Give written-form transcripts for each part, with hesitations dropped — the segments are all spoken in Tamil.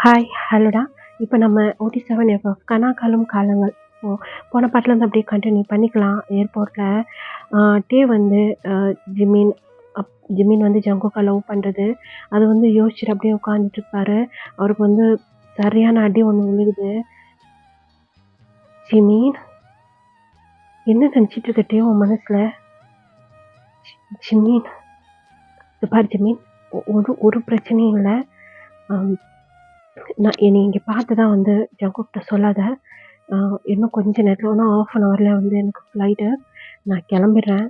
ஹாய், ஹலோடா. இப்போ நம்ம OT7 எஃப்எஃப் கனாக்காலம் காலங்கள். போன பாட்டுலேருந்து அப்படியே கன்டினியூ பண்ணிக்கலாம். ஏர்போர்ட்டில் டே வந்து ஜிமின் ஜிமின் வந்து ஜங்குக்கை லவ் பண்ணுறது, அது வந்து யோசிச்சுட்டு அப்படியே உட்காந்துட்டு இருப்பாரு. அவருக்கு வந்து சரியான அடி ஒன்று விழுகுது. ஜிமின், என்ன நினச்சிட்டு இருக்க டே உன் மனசில்? ஜிமின், இது பாரு ஜிமின், ஒரு பிரச்சனையும் இல்லை. நான் என்னை இங்கே பார்த்து தான் வந்து ஜங்குக்கிட்ட சொல்லாத. இன்னும் கொஞ்ச நேரத்தில் இன்னும் ½ அன் ஹவரில் வந்து எனக்கு ஃப்ளைட்டு, நான் கிளம்பிடுறேன்.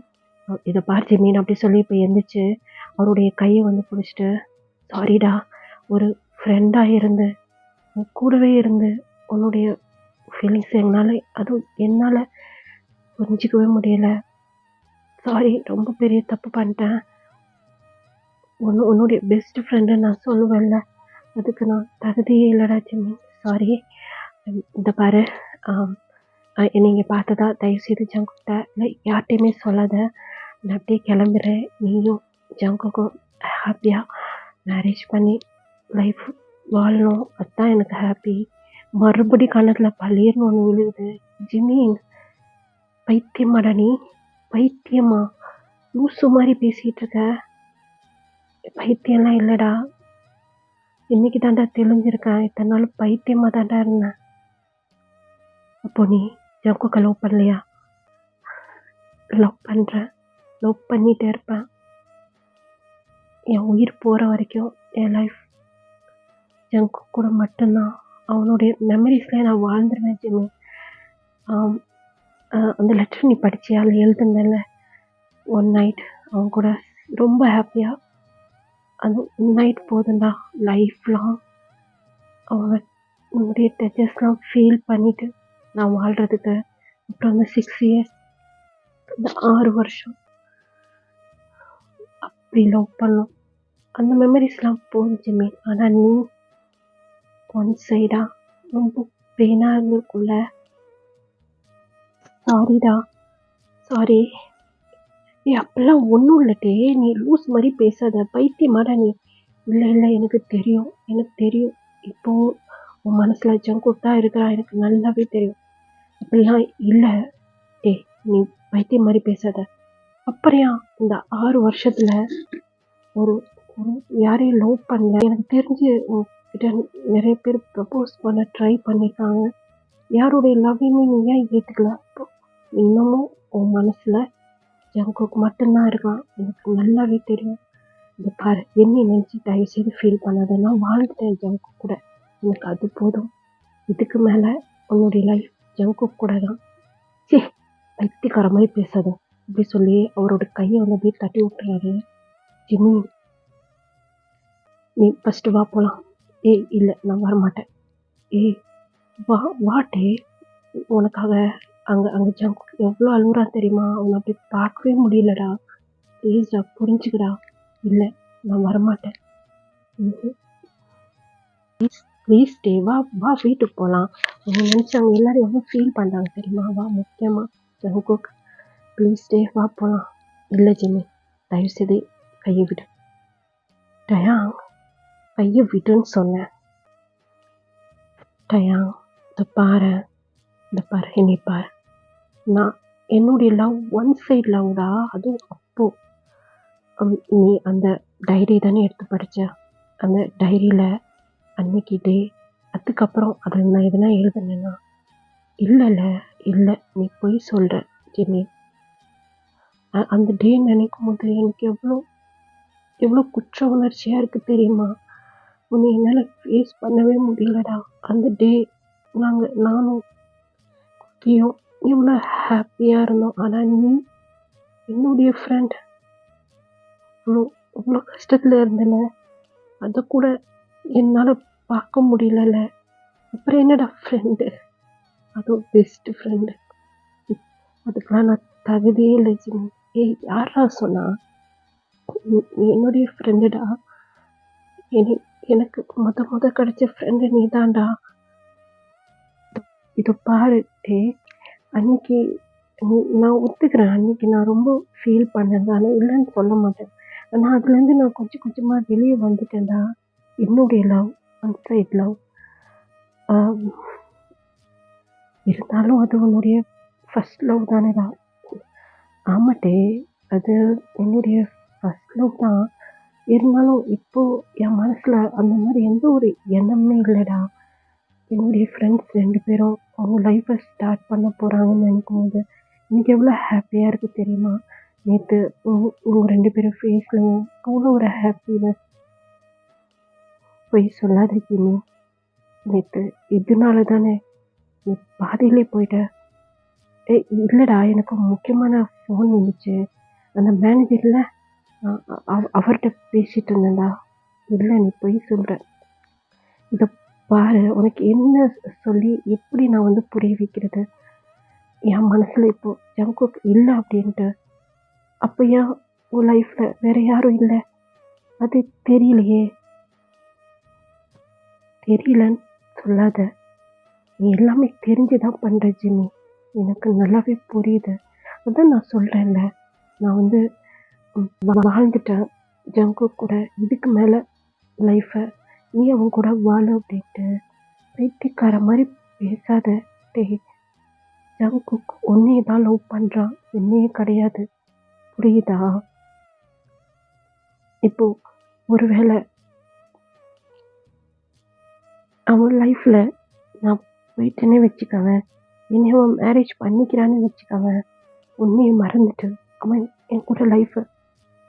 இதை பார் ஜிமின் அப்படி சொல்லி இப்போ எந்திரிச்சு அவருடைய கையை வந்து பிடிச்சிட்டு, சாரிடா, ஒரு ஃப்ரெண்டாக இருந்து உன் கூடவே இருந்து உன்னுடைய ஃபீலிங்ஸ் என்னால் புரிஞ்சிக்கவே முடியலை. சாரி, ரொம்ப பெரிய தப்பு பண்ணிட்டேன். உன்னுடைய பெஸ்ட் ஃப்ரெண்டு நான் சொல்லுவேன்ல, அதுக்கு நான் தகுதியே இல்லைடா ஜிமின், சாரி. இந்த பாரு, நீங்கள் பார்த்ததா தயவுசெய்து ஜங்குக்கிட்ட இல்லை யார்கிட்டையுமே சொல்லாத. நான் அப்படியே கிளம்புறேன். நீயும் ஜங்குக்கும் ஹாப்பியாக மேரேஜ் பண்ணி லைஃப் வாழணும், அதுதான் எனக்கு ஹாப்பி. மறுபடி கணத்தில் பள்ளியர்னு ஒன்று விழுகுது. ஜிமின், பைத்தியமாடா நீ? பைத்தியமா? லூசு மாதிரி பேசிகிட்டு இருக்க. பைத்தியம்லாம் இல்லைடா, இன்னைக்கு தாண்டா தெளிஞ்சிருக்கேன். இத்தனை நாள் பைத்தியமாக தாண்டா இருந்தேன். அப்போ நீ ஜங்குக்கை லவ் பண்ணலையா? லவ் பண்ணுறேன், லவ் பண்ணிகிட்டே இருப்பேன். என் உயிர் போகிற வரைக்கும் என் லைஃப் ஜங்கு கூட மட்டும்தான். அவனுடைய மெமரிஸ்லேயே நான் வாழ்ந்துருவேன் ஜிம்மி. அந்த லெட்டர் நீ படிச்சியா? அதில் எழுதுனல ஒன் நைட் அவன் கூட ரொம்ப ஹாப்பியாக, அந்த ஒன் நைட் போதும்டா லைஃப் லாங் அவன் உன்னுடைய டச்சஸ்லாம் ஃபீல் பண்ணிவிட்டு நான் வாழ்கிறதுக்கு. அப்புறம் அந்த 6 இயர்ஸ், அந்த 6 வருஷம் அப்படி லவ் பண்ணும். அந்த மெமரிஸ்லாம் போதும் ஜிம்மி. ஆனால் நீ ஒன் சைடா ரொம்ப பெயினாக இருந்திருக்குள்ள. சாரிடா, சாரி. அப்பெல்லாம் ஒன்றும் இல்லட்டே, நீ லூஸ் மாதிரி பேசாத. பைத்தியமாடா நீ? இல்லை, எனக்கு தெரியும். இப்போ உன் மனசில் ஜங்குக் தான் இருக்கிறா, எனக்கு நல்லாவே தெரியும். அப்படிலாம் இல்லை டே, நீ பைத்தியம் மாதிரி பேசாத. அப்புறம் இந்த 6 வருஷத்தில் ஒரு யாரையும் லவ் பண்ணல. எனக்கு தெரிஞ்சு உங்ககிட்ட நிறைய பேர் ப்ரப்போஸ் பண்ண ட்ரை பண்ணியிருக்காங்க. யாருடைய லவ்வையுமே நீ ஏன் ஏற்றுக்கல? இன்னமும் உன் மனசில் ஜங்குக் மட்டும்தான் இருக்கான், எனக்கு நல்லாவே தெரியும். இதை பாரு, என்ன நினச்சி தயவுசெய்து ஃபீல் பண்ணாத. நான் வாழ்ந்துட்டேன் ஜங்குக் கூட, எனக்கு அது போதும். இதுக்கு மேலே உன்னுடைய லைஃப் ஜங்குக் கூட தான். சே, பைத்தியக்கார மாதிரி பேசாத அப்படி சொல்லி அவரோட கையை வந்து அப்படியே தட்டி விட்டுறாரு. ஜிம்மி, நீ ஃபஸ்ட்டு வா போகலாம். ஏய் இல்லை, நான் வரமாட்டேன். ஏய் வாட்டே, உனக்காக அங்கே ஜங்குக் எவ்வளோ அழுகுறான் தெரியுமா? அவனை அப்படி பார்க்கவே முடியலடா. ப்ளீஸ்டா, புரிஞ்சுக்கடா. இல்லை, நான் வரமாட்டேன். ப்ளீஸ் டே, வா வீட்டுக்கு போகலாம். அவங்க நினச்சாங்க எல்லாரும் எவ்வளோ ஃபீல் பண்ணுறாங்க தெரியுமா? வா, முக்கியமாக ஜங்குக், ப்ளீஸ் டே, வா போகலாம். இல்லை ஜிம்மி, தயவுசெய்து கையை விடு. டயாங், கையை விடுன்னு சொன்னேன். டயாங், இந்த பாரு என்னை பாரு. நான் என்னுடைய லவ் ஒன் சைட் லவ்டா. அதுவும் அப்போது நீ அந்த டைரி தானே எடுத்து படித்த. அந்த டைரியில் அன்னைக்கு டே, அதுக்கப்புறம் அதில் நான் எதுனா எழுதுனேன்னா? இல்லை, நீ போய் சொல்கிற ஜிம்மி. அந்த டே நினைக்கும் போது எனக்கு எவ்வளோ குற்ற உணர்ச்சியாக இருக்குது தெரியுமா? உன்னை என்னால் ஃபேஸ் பண்ணவே முடியலடா. அந்த டே நானும் குட்டியும் எவ்வளோ ஹாப்பியாக இருந்தோம். ஆனால் நீ என்னுடைய ஃப்ரெண்ட், இவ்வளோ கஷ்டத்தில் இருந்தல, அதை கூட என்னால் பார்க்க முடியல. அப்புறம் என்னடா ஃப்ரெண்டு, அதுவும் பெஸ்ட்டு ஃப்ரெண்டு, அதுக்கெலாம் நான் தகுதியே இல்லை ஜிம்மி. ஏய், யாரா சொன்னா? என்னுடைய ஃப்ரெண்டுடா. எனக்கு முத கிடைச்ச ஃப்ரெண்டு நீ தான்டா. இதை பாரு டே, அன்னைக்கு நான் ஒத்துக்கிறேன், அன்னைக்கு நான் ரொம்ப ஃபீல் பண்ணேன், ஆனால் இல்லைன்னு சொல்ல மாட்டேன். ஆனால் அதுலேருந்து நான் கொஞ்சம் கொஞ்சமாக வெளியே வந்துட்டேன்டா. என்னுடைய லவ் ஒன் சைட் லவ். இருந்தாலும் அது உன்னுடைய ஃபர்ஸ்ட் லவ் தானேடா. ஆமாட்டே, அது என்னுடைய ஃபர்ஸ்ட் லவ் தான். இருந்தாலும் இப்போ என் மனசுல அந்த மாதிரி எந்த ஒரு எண்ணமே இல்லைடா. என்னுடைய ஃப்ரெண்ட்ஸ் 2 பேரும் அவங்க லைஃப்பை ஸ்டார்ட் பண்ண போகிறாங்கன்னு நினைக்கும்போது எனக்கு எவ்வளோ ஹாப்பியாக இருக்குது தெரியுமா? நேற்று உங்க 2 பேரும் ஃபேஸ்லையும் அவ்வளோ ஒரு ஹாப்பினஸ். போய் சொல்லாத ஜிம்மி, நேற்று இதனால தானே நீ பாதியிலே போயிட்ட. இல்லைடா, எனக்கு முக்கியமான ஃபோன் வந்துச்சு. அந்த மேனேஜரில் அவர்கிட்ட பேசிட்டு இருந்தேன்டா. இல்லை, நீ போய் சொல்கிற. இதை பாரு, உனக்கு என்ன சொல்லி எப்படி நான் வந்து புரிய வைக்கிறது? என் மனசில் இப்போ ஜங்குக் இல்லை அப்படின்ட்டு. அப்போ ஏன் உன் லைஃப்பில் வேற யாரும் இல்லை? அது தெரியலையே. தெரியலன்னு சொல்லாத. நீ எல்லாமே தெரிஞ்சுதான் பண்ணுற ஜிம்மி. எனக்கு நல்லாவே புரியுது. அதான் நான் சொல்கிறேன்ல, நான் வந்து வாழ்ந்துட்டேன் ஜங்குக் கூட. இதுக்கு மேலே லைஃப்பை நீ அவன் கூட வாழ அப்படின்ட்டு பைத்தியக்கார மாதிரி பேசாத. டேய், ஜங்குக் உன்னையே தான் லவ் பண்ணுறான், என்னையே கிடையாது. புரியுதா? இப்போ ஒருவேளை அவன் லைஃப்பில் நான் போயிட்டேன்னே வச்சுக்கவன், என்னை அவன் மேரேஜ் பண்ணிக்கிறான்னு வச்சுக்கவன், உன்னையே மறந்துட்டு அவன் என் கூட லைஃப்பை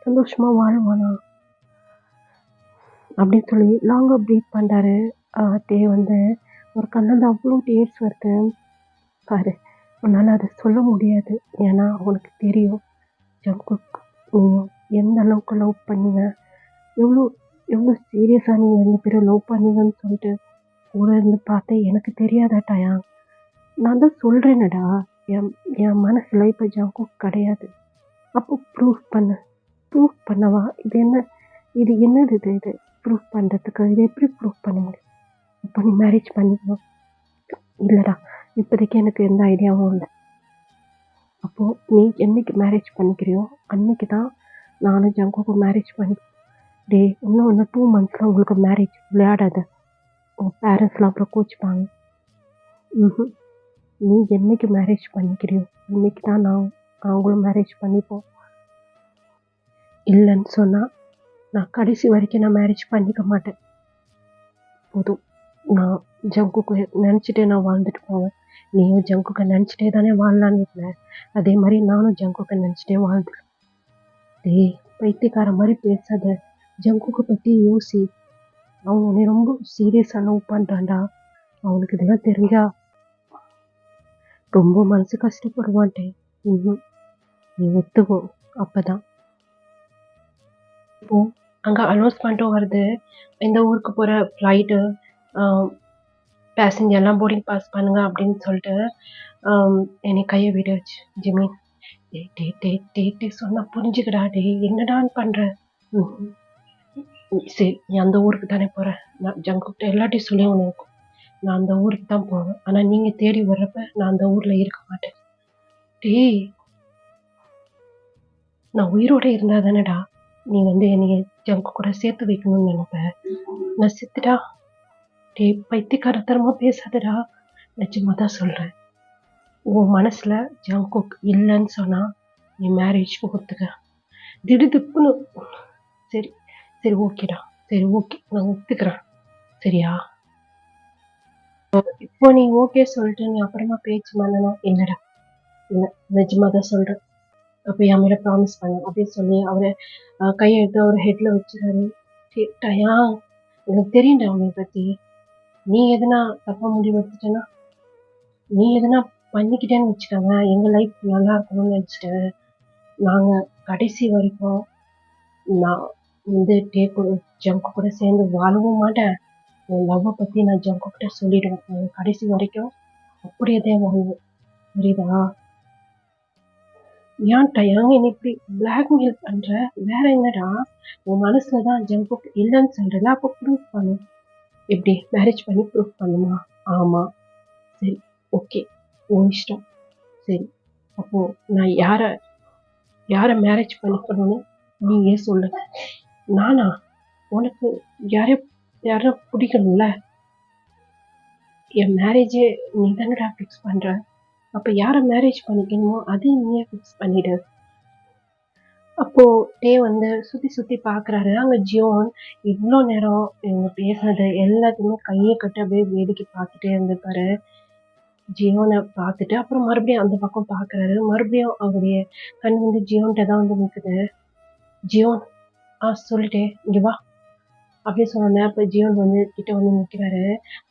சந்தோஷமாக வாழுவானா அப்படின்னு சொல்லி லாங்காக ப்ரீத் பண்ணுறாரு. டே வந்து ஒரு கண்ணில் அவ்வளோ டேர்ஸ் வருது பாரு. உன்னால் அதை சொல்ல முடியாது. ஏன்னா உனக்கு தெரியும் ஜங்குக் நீயும் எந்த அளவுக்கு லவ் பண்ணீங்க, எவ்வளோ எவ்வளோ சீரியஸாக நீங்கள் 2 பேரும் லவ் பண்ணீங்கன்னு சொல்லிட்டு கூட இருந்து பார்த்தேன். எனக்கு தெரியாதாட்டாயா? நான் தான் சொல்கிறேனடா, என் என் மனசில் இப்போ ஜங்குக் கிடையாது. அப்போ ப்ரூஃப் பண்ணவா? இது என்னது இது ப்ரூஃப் பண்ணுறதுக்கு? இது எப்படி ப்ரூஃப் பண்ண முடியும்? இப்போ நீ மேரேஜ் பண்ணிக்கணும். இல்லைடா, இப்போதைக்கு எனக்கு எந்த ஐடியாவும் இல்லை. அப்போது நீ என்னைக்கு மேரேஜ் பண்ணிக்கிறியோ அன்னைக்கு தான் நானும் ஜங்குக்கும் மேரேஜ் பண்ணி. டே, இன்னும் 2 monthஸில் உங்களுக்கு மேரேஜ். விளையாடாத, உங்கள் பேரண்ட்ஸ்லாம் அப்புறம் கோச்சிப்பாங்க. நீ என்னைக்கு மேரேஜ் பண்ணிக்கிறியோ அன்னைக்கு தான் அவங்களும் மேரேஜ் பண்ணிப்போம். இல்லைன்னு சொன்னால் நான் கடைசி வரைக்கும் நான் மேரேஜ் பண்ணிக்க மாட்டேன். போதும், நான் ஜங்குக்கு நினச்சிட்டே நான் வாழ்ந்துட்டு போவேன். நீயும் ஜங்குக்கை நினச்சிட்டே தானே வாழலான்னு இருந்தேன். அதே மாதிரி நானும் ஜங்குக்கை நினச்சிட்டே வாழ்ந்துட்டேன். டேய், பைத்தியக்கார மாதிரி பேசாத. ஜங்குக்கை பற்றி யோசி. அவன் உன்னை ரொம்ப சீரியஸாக லவ் பண்ணுறான்டா. அவனுக்கு இதெல்லாம் தெரிஞ்சா ரொம்ப மனசு கஷ்டப்படுவான்ட்டே. நீ ஒத்துக்கோ. அப்போதான் இப்போ அங்கே அனௌன்ஸ்மெண்ட்டும் வருது, இந்த ஊருக்கு போகிற ஃப்ளைட்டு பேசஞ்சர்லாம் போர்டிங் பாஸ் பண்ணுங்க அப்படின்னு சொல்லிட்டு என்னை கையை விடுச்சு ஜிம்மி. டே சொன்னா புரிஞ்சுக்கடா. டே, என்னடான்னு பண்ணுற? சரி, நீ அந்த ஊருக்கு தானே போகிற. நான் ஜங்குக்கிட்ட எல்லாத்தையும் சொல்லி ஒன்று இருக்கும். நான் அந்த ஊருக்கு தான் போவேன். ஆனால் நீங்கள் தேடி வர்றப்ப நான் அந்த ஊரில் இருக்க மாட்டேன். டேய், நான் உயிரோட இருந்தா தானேடா நீ வந்து என்னைய ஜங்கு கூட சேர்த்து வைக்கணும்னு நினைப்ப. நான் செத்துட்டா? டேய், பைத்தியக்காரத்தனமா பேசாதடா. நிஜமா தான் சொல்கிறேன். உன் மனசில் ஜங்குக் இல்லைன்னு சொன்னா நீ மேரேஜ்க்கு ஒத்துக்க. திடுதுப்புன்னு சரி சரி ஓகேடா, சரி ஓகே, நான் ஒத்துக்கிறேன். சரியா? இப்போ நீ ஓகே சொல்லிட்டு நீ அப்புறமா பேச்சு பண்ணனா? இல்லைடா, இல்லை, நிஜமா தான் சொல்கிறேன். அப்போ என் மேலே ப்ராமிஸ் பண்ண அப்படின்னு சொல்லி அவரை கையெழுத்து அவர் ஹெட்டில் வச்சுறாரு. கேட்டாயா? எனக்கு தெரியும்டா அவனை பற்றி. நீ எதுனா தப்பாக முடிவு எடுத்துட்டேன்னா, நீ எதுனா பண்ணிக்கிட்டேன்னு வச்சுக்கோங்க, எங்கள் லைஃப் நல்லா இருக்கணும்னு நினச்சிட்டேன். நாங்கள் கடைசி வரைக்கும் நான் வந்து ஜங்கு கூட சேர்ந்து வாழவும் மாட்டேன். என் லவ்வை பற்றி நான் ஜங்கு கிட்ட சொல்லிடுவேன். நாங்கள் கடைசி வரைக்கும் அப்படியே தான் வாழ்வோம். புரியுதா? ஏன்டா என்னை இப்படி பிளாக்மெயில் பண்ற? வேற என்னடா? உன் மனசுல தான் ஜங்குக் இல்லைன்னு சொல்றல, அப்போ ப்ரூஃப் பண்ணு. எப்படி மேரேஜ் பண்ணி ப்ரூஃப் பண்ணுமா? ஆமா, சரி, ஓகே, உன் இஷ்டம். சரி, அப்போ நான் யாரை மேரேஜ் பண்ணிக்கணும்னு நீயே சொல்லு. நானா? உனக்கு யாரையும் யாரும் பிடிக்கணும்ல. என் மேரேஜே நீ தானடா ஃபிக்ஸ் பண்ற. அப்ப யார மேரேஜ் பண்ணிக்கணுமோ அதையும் நீயே ஃபிக்ஸ் பண்ணிடு. அப்போ டே வந்து சுத்தி சுத்தி பாக்குறாரு. அங்க ஜியோன் இவ்ளோ நேரம் இவங்க பேசுனது எல்லாத்தையுமே கைய கட்டி அப்படியே வேடிக்கை பார்த்துட்டே இருந்திருப்பாரு. ஜியோன பார்த்துட்டு அப்புறம் மறுபடியும் அந்த பக்கம் பார்க்குறாரு. மறுபடியும் அவருடைய கண் வந்து ஜியோன்ட்ட தான் வந்து நிக்குது. ஜியோன் சொல்லிட்டே இங்க வா அப்படின்னு சொன்னோனே அப்ப ஜியோன் வந்து கிட்ட வந்து நிக்கிறாரு.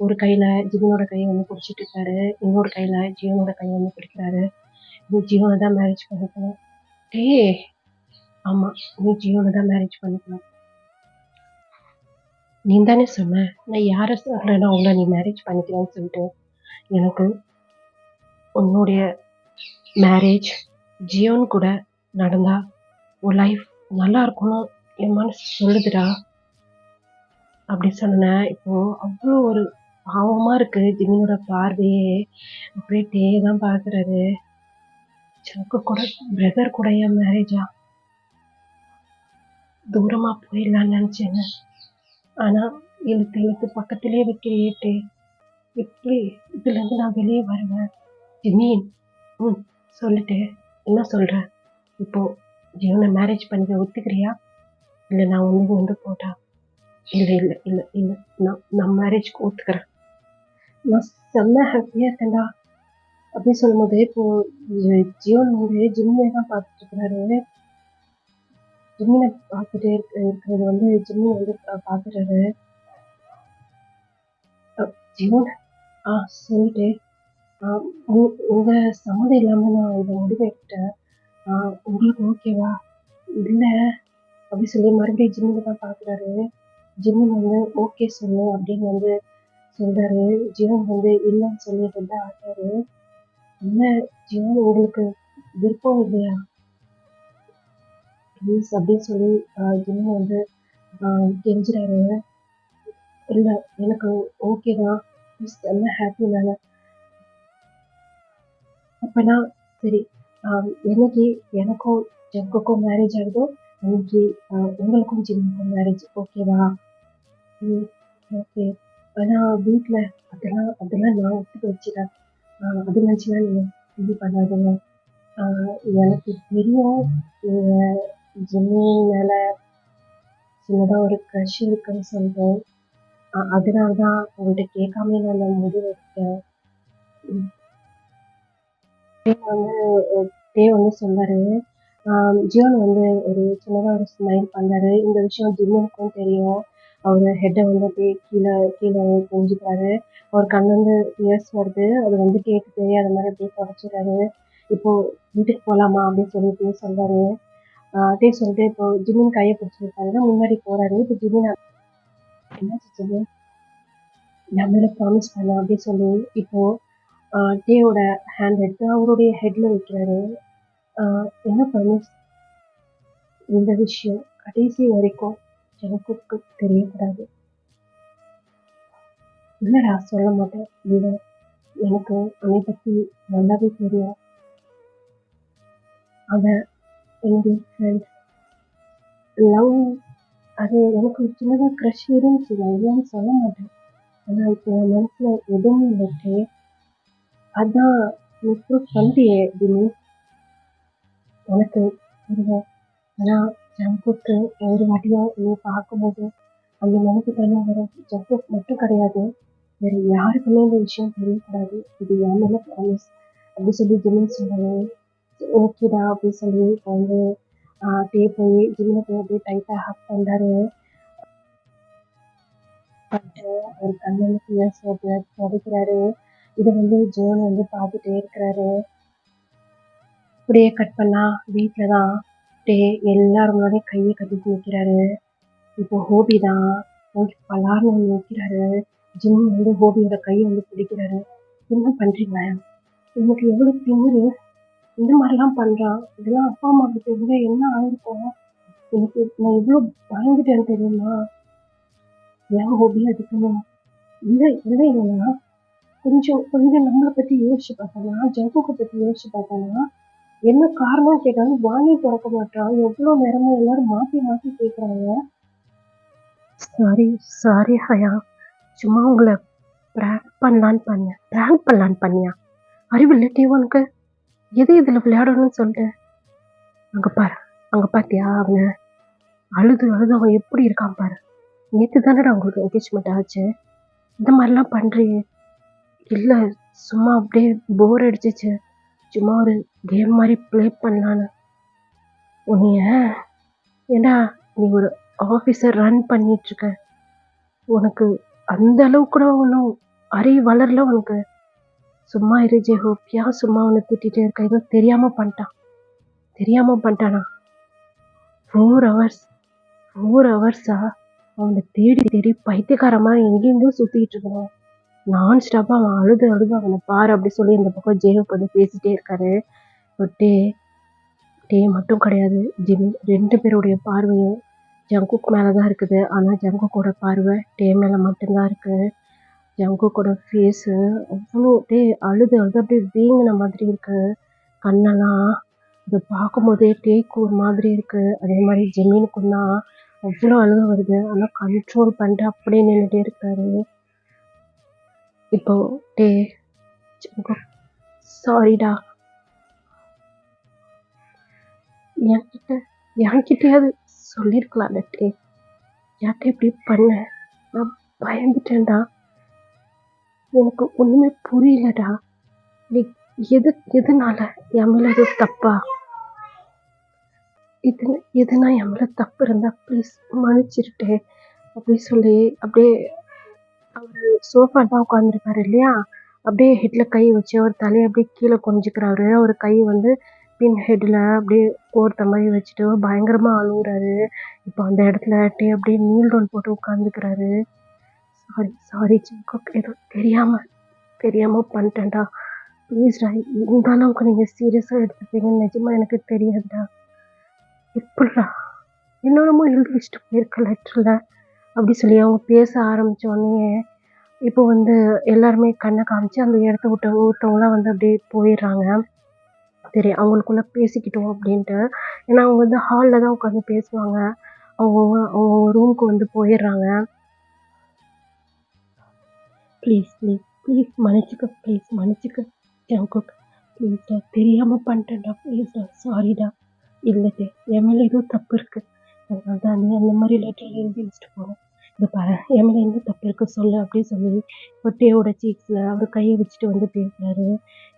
ஒரு கையில ஜியோனோட கைய வந்து பிடிச்சிட்டு இருக்காரு. இன்னொரு கையில ஜியோனோட கைய வந்து பிடிக்கிறாரு. நீ ஜியோனை தான் மேரேஜ் பண்ணிக்கணும். டேய் ஆமா நீ ஜியோனை தான் மேரேஜ் பண்ணிக்கணும். நீ தானே சொன்ன நான் யார சொல்றேனோ அவங்கள நீ மேரேஜ் பண்ணிக்கலாம்னு சொல்லிட்டு. எனக்கு உன்னுடைய மேரேஜ் ஜியோன் கூட நடந்தா உன் லைஃப் நல்லா இருக்கும்னு என் மனசு சொல்லுதுடா அப்படி சொன்னேன். இப்போ அவ்வளோ ஒரு பாவமா இருக்கு ஜிமினோட பார்வையே. அப்படியே டே தான் பார்க்குறாரு. சங்கு கூட பிரதர் கூட என் மேரேஜா தூரமா போயிடலான்னு நினைச்சேங்க. ஆனா இழுத்து இழுத்து பக்கத்திலே வைக்கிறியே. எப்படி இதுல இருந்து நான் வெளியே வருவேன்? ஜிமீன் சொல்லிட்டு என்ன சொல்ற? இப்போ ஜீவனை மேரேஜ் பண்ணிக்க ஒத்துக்கிறியா? இல்ல நான் வந்து போட்டா? இல்ல இல்ல இல்ல இல்ல நான் மேரேஜ்க்கு ஒத்துக்கிறேன். நான் செம்ம ஹாப்பியா இருக்கேன்டா அப்படின்னு சொல்லும்போது இப்போ ஜீவன் வந்து ஜிம்மே தான் பார்த்துட்டு இருக்கிறாரு. ஜிம்மினை பார்த்துட்டே இருக்கிறது வந்து ஜிம்மி வந்து பார்த்துட்டாரு. ஜீவன் சொல்லிட்டு உங்க சம்மதம் இல்லாம நான் இதை முடிவு எடுத்துட்டேன். உங்களுக்கு ஓகேவா? இல்ல அப்படி சொல்லி மறுபடியும் ஜிம்மினை தான் பார்க்குறாரு. ஜிம்மின் வந்து ஓகே சொல்லு அப்படின்னு வந்து சொல்றாரு. ஜீவன் வந்து இல்லைன்னு சொல்லி வந்து ஆடுறாரு. என்ன ஜீவன் உங்களுக்கு விருப்பம் இல்லையா ப்ளீஸ் அப்படின்னு சொல்லி ஜிம்மன் வந்து கெஞ்சுறாரு. இல்லை எனக்கு ஓகே தான் ப்ளீஸ் செம்ம ஹாப்பி நான். அப்பனா சரி என்னைக்கு எனக்கும் ஜங்குக்கும் மேரேஜ் ஆகுதோ அன்னைக்கு உங்களுக்கும் ஜிம்முக்கும் மேரேஜ் ஓகேவா? ஓகே. ஆனால் வீட்டில் அதெல்லாம் நான் ஒத்துக்க வச்சுட்டேன். அது நினச்சிலாம் நீங்கள் இது பண்ணாதீங்க. எனக்கு தெரியும் நீங்கள் ஜிம்மி மேலே சின்னதாக ஒரு க்ரஷ் இருக்குன்னு சொல்லிட்டு அதனால தான் உங்கள்கிட்ட கேட்காமலே நான் அந்த முடிவு எடுத்தேன். வந்து சொன்னாரு. ஜியோன் வந்து ஒரு சின்னதாக ஒரு ஸ்மைல் பண்ணாரு. இந்த விஷயம் ஜிம்முக்கும் தெரியும். அவர் ஹெட்டை வந்து அப்படியே கீழே கீழே குனிஞ்சுக்கிறாரு. அவர் கண்ணுலேருந்து டியர்ஸ் வருது. அது வந்து கேக்கு தெரியாத மாதிரி அப்படியே தொடச்சிடுறாரு. இப்போ வீட்டுக்கு போகலாமா அப்படின்னு சொல்லிட்டு சொல்றாரு. அதே சொல்லிட்டு இப்போ ஜிம்மின் கையை பிடிச்சிருக்காரு. முன்னாடி போறாரு. இப்போ ஜிம்மின் என்னாச்சு ஜிம்மின் நான் மேலே ப்ராமிஸ் பண்ண அப்படின்னு சொல்லி இப்போ டேயோட ஹேண்ட் எடுத்து அவருடைய ஹெட்ல வைக்கிறாரு. என்ன ப்ராமிஸ்? இந்த விஷயம் கடைசி வரைக்கும் ஜனக்குக்கு தெரியக்கூடாது. இல்லடா சொல்ல மாட்டேன். இல்லை எனக்கு அவனை பத்தி நல்லாவே தெரியும். அவன் என்னுடைய ஃப்ரெண்ட். லவ் அது எனக்கு ஒரு சின்னதாக க்ரஷ் இருந்துச்சு. நான் இல்லைன்னு சொல்ல மாட்டேன். ஆனால் இப்போ என் மனசுல எதுவும் இல்லைட்டு. அதான் நீ ப்ரூவ் பண்ணிட்டியே தினி உனக்கு புரியும். ஆனால் ஜங்குக்கு ஒரு வாட்டியும் நீ பார்க்கும்போது அந்த நினைப்பு தானே வரும். ஜங்குக் மட்டும் கிடையாது, வேற யாருக்குமே இந்த விஷயம் தெரியக்கூடாது. இது என் மேல ப்ராமிஸ் அப்படி சொல்லி ஜிமின் சொன்னாங்க. ஓகேடா அப்படின்னு சொல்லி இப்போ வந்து டே போய் ஜிம்மில் போய் அப்படியே டைட்டாக ஹக் பண்ணுறாரு. பண்ணிட்டு ஒரு கண்ணில் பியர்ஸ் துடைக்கிறாரு. இதை வந்து ஜோன் வந்து பார்த்துட்டே இருக்கிறாரு. அப்படியே கட் பண்ணா வீட்டில் தான் டே எல்லாரும் முன்னாடியும் கையை கட்டிட்டு நிற்கிறாரு. இப்போ ஹோபி தான் ஹோபி பலார்னு வந்து நிற்கிறாரு. ஜிம் வந்து ஹோபியோட கையை வந்து பிடிக்கிறாரு. என்ன பண்றீங்க? எனக்கு எவ்வளவு திமிரு இந்த மாதிரிலாம் பண்றான். இதெல்லாம் அப்பா அம்மாவுக்கு தெரிஞ்சா என்ன ஆயிருக்கும்? எனக்கு நான் எவ்வளவு பயந்துட்டேன்னு தெரியுமா? ஏன் ஹோபி அதுக்குன்னு இல்லை இல்லை இல்லைன்னா கொஞ்சம் கொஞ்சம் நம்மளை பத்தி யோசிச்சு பார்த்தானா, ஜங்குக்கு பத்தி யோசிச்சு பார்த்தானா, என்ன காரணம் கேட்டாலும் வாங்கி திறக்க மாட்டான். எவ்வளவு நேரமா எல்லாரும் மாத்தி மாத்தி கேட்கறாங்க. Sorry sorry Haya. சும்மா உங்களை ப்ராங்க் பண்ணலான்னு பண்ணியா? அறிவில்லை டே உனக்கு? எது இதில் விளையாடணும்னு சொல்லிட்டு அங்கே பாரு, அங்கே பார்த்தியா அவனை? அழுது அழுது அவன் எப்படி இருக்கான் பாரு. நேற்று தானடா உங்களுக்கு என்கேஜ்மெண்ட் ஆச்சு, இந்த மாதிரிலாம் பண்ணுறியே? இல்லை, சும்மா அப்படியே போர் அடிச்சிச்சு, சும்மா ஒரு கேம் மாதிரி ப்ளே பண்ணலான்னு. உன்னைய ஏண்டா, நீ ஒரு ஆஃபீஸர் ரன் பண்ணிட்டுருக்க, உனக்கு அந்த அளவு கூட ஒன்றும் அறிவு வளரல உனக்கு. சும்மா இரு ஜெஹோப்பியா, சும்மா அவனை திட்டிகிட்டே இருக்க. ஏதோ தெரியாமல் பண்ணிட்டானா? 4 ஹவர்ஸா அவனை தேடி தேடி பைத்தியக்காரமா எங்கெங்கேயும் சுற்றிக்கிட்டு இருக்கணும். நான் ஸ்டாப்பாக அவன் அழுது அழுது அவனை பாரு அப்படி சொல்லி இந்த பக்கம் ஜெயப் வந்து பேசிகிட்டே இருக்காரு. டே டே மட்டும் கிடையாது ஜிம், 2 பேருடைய பார்வையும் ஜங்குக் மேலே தான் இருக்குது. ஆனால் ஜங்குக்கோட பார்வை டே மேலே மட்டும்தான் இருக்குது. ஜங்குக்கோட ஃபேஸு அவ்வளோ டே அழுது அழுது அப்படியே வீங்கின மாதிரி இருக்கு. கண்ணெல்லாம் இதை பார்க்கும்போதே டேக்கு ஒரு மாதிரி இருக்கு. அதே மாதிரி ஜெமீனுக்கும் தான் அவ்வளோ அழுக வருது. ஆனால் கண்ட்ரோல் பண்ணிட்டு அப்படியே நின்றுட்டே இருக்காரு. இப்போ டே ஜங்குக், சாரிடா, என்கிட்டயாவது சொல்லியிருக்கலாம்ல டே, யார்கிட்ட இப்படி பண்ண? நான் பயந்துட்டேன்டா, எனக்கு ஒன்றுமே புரியலடா. நீ எதனால என் மேலே எதுவும் தப்பா? எதுனா என் மேலே தப்பு இருந்தா ப்ளீஸ் மன்னிச்சிருட்டே அப்படி சொல்லி அப்படியே அவர் சோஃபா தான் உட்காந்துருக்காரு இல்லையா, அப்படியே ஹெட்டில் கை வச்சு அவர் தலையை அப்படியே கீழே கொஞ்சிக்கிறாரு. அவர் கை வந்து பின் ஹெட்டில் அப்படியே கோர்த்த மாதிரி வச்சுட்டு பயங்கரமாக அழுகுறாரு. இப்போ அந்த இடத்துல டே அப்படியே நீல் டவுன் போட்டு உட்காந்துக்கிறாரு. சாரி சாரி ஜங்குக், ஏதோ தெரியாமல் பண்ணிட்டேன்டா, ப்ளீஸ்டா. இந்த அளவுக்கு நீங்கள் சீரியஸாக எடுத்துப்பீங்கன்னு நிஜமாக எனக்கு தெரியாதுடா. எப்படிடா இன்னொருமோ எழுதி வச்சுட்டு போயிருக்க லெட்டரில் அப்படி சொல்லி அவங்க பேச ஆரம்பித்தோடனே இப்போ வந்து எல்லாருமே கண்ணை காமிச்சு அந்த இடத்த விட்டு ஒருத்தவங்களாம் வந்து அப்படியே போயிடுறாங்க. சரி அவங்களுக்குள்ளே பேசிக்கிட்டோம் அப்படின்ட்டு. ஏன்னா அவங்க வந்து ஹாலில் தான் உட்காந்து பேசுவாங்க. அவங்க ரூமுக்கு வந்து போயிடுறாங்க. ப்ளீஸ் ப்ளீஸ் ப்ளீஸ் மன்னிச்சுக்க ஜங்குக், ப்ளீஸ்டா, தெரியாமல் பண்ணிட்டேன்டா, ப்ளீஸ்டா, சாரிடா. இல்லைடே, என் மேலே எதுவும் தப்பு இருக்குது, அதனால தான் நீ அந்த மாதிரி லெட்டர் எழுதி வச்சுட்டு போகணும். இந்த பாரு, என் மேலே எந்த தப்பு இருக்குது சொல்லு அப்படின்னு சொல்லி இப்போ டேவோட சீக்ஸில் அவர் கையை வச்சுட்டு வந்து பேசுகிறாரு.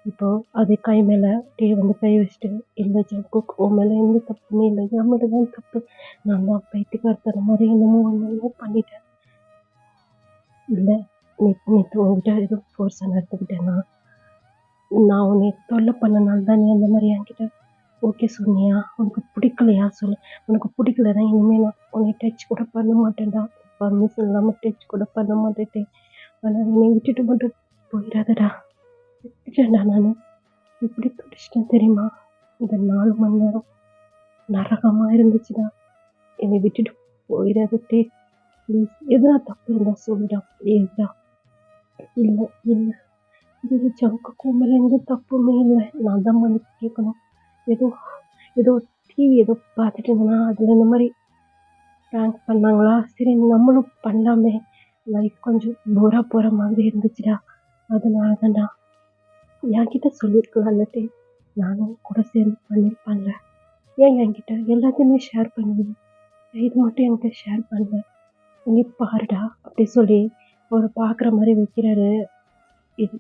இப்போது அது கை மேலே டே வந்து கை வச்சுட்டு, இல்லை ஜங்குக், உன் மேலே எந்த தப்புமே இல்லை, என் மேலே தான் தப்பு, நான் தான் பைத்தியக்காரத்தன மாதிரி என்னமோ பண்ணிட்டேன். இல்லை, நேற்று உங்ககிட்ட எதுவும் ஃபோர்ஸாக நடந்துக்கிட்டேன்னா, நான் உன்னை தொல்லை பண்ணனால தான் நீ அந்த மாதிரி என்கிட்ட ஓகே சொன்னியா? உனக்கு பிடிக்கலையா சொல்லு. உனக்கு பிடிக்கலன்னா இனிமேல் நான் உன்னை டச் கூட பண்ண மாட்டேன்டா, பர்மிஷன் இல்லாமல் டச் கூட பண்ண மாட்டேன். ஆனால் என்னை விட்டுட்டு மட்டும் போயிடாதடா. விட்டுட்டேன்டா, நான் இப்படி துடிச்சிட்டேன் தெரியுமா? இந்த 4 மணி நேரம் நரகமாக இருந்துச்சுடா. என்னை விட்டுட்டு போயிடாத டே, ப்ளீஸ். எதுனா தப்பு இருந்தா சொல்லுடா, ப்ளீஸ்டா. இல்லை இல்லை, இது ஜங்குக்கும் மேலே எந்த தப்புமே இல்லை, நான் தான் மன்னிப்பு கேட்கணும். ஏதோ ஏதோ டிவி ஏதோ பார்த்துட்டு இருந்தேன்னா அதில் இந்த மாதிரி ப்ராங்க் பண்ணாங்களா, சரி நம்மளும் பண்ணலாமே, லைஃப் கொஞ்சம் போராக போகிற மாதிரி இருந்துச்சுடா, அதனால தான்டா. என்கிட்ட சொல்லியிருக்கலாம்லட்டே, நானும் கூட சேர்ந்து பண்ணியிருப்பான்ல. ஏன் என்கிட்ட எல்லாத்தையுமே ஷேர் பண்ணுவீங்க, இது மட்டும் என்கிட்ட ஷேர் பண்ணல. நீ பாருடா அப்படி சொல்லி அவர் பார்க்குற மாதிரி வைக்கிறாரு. இது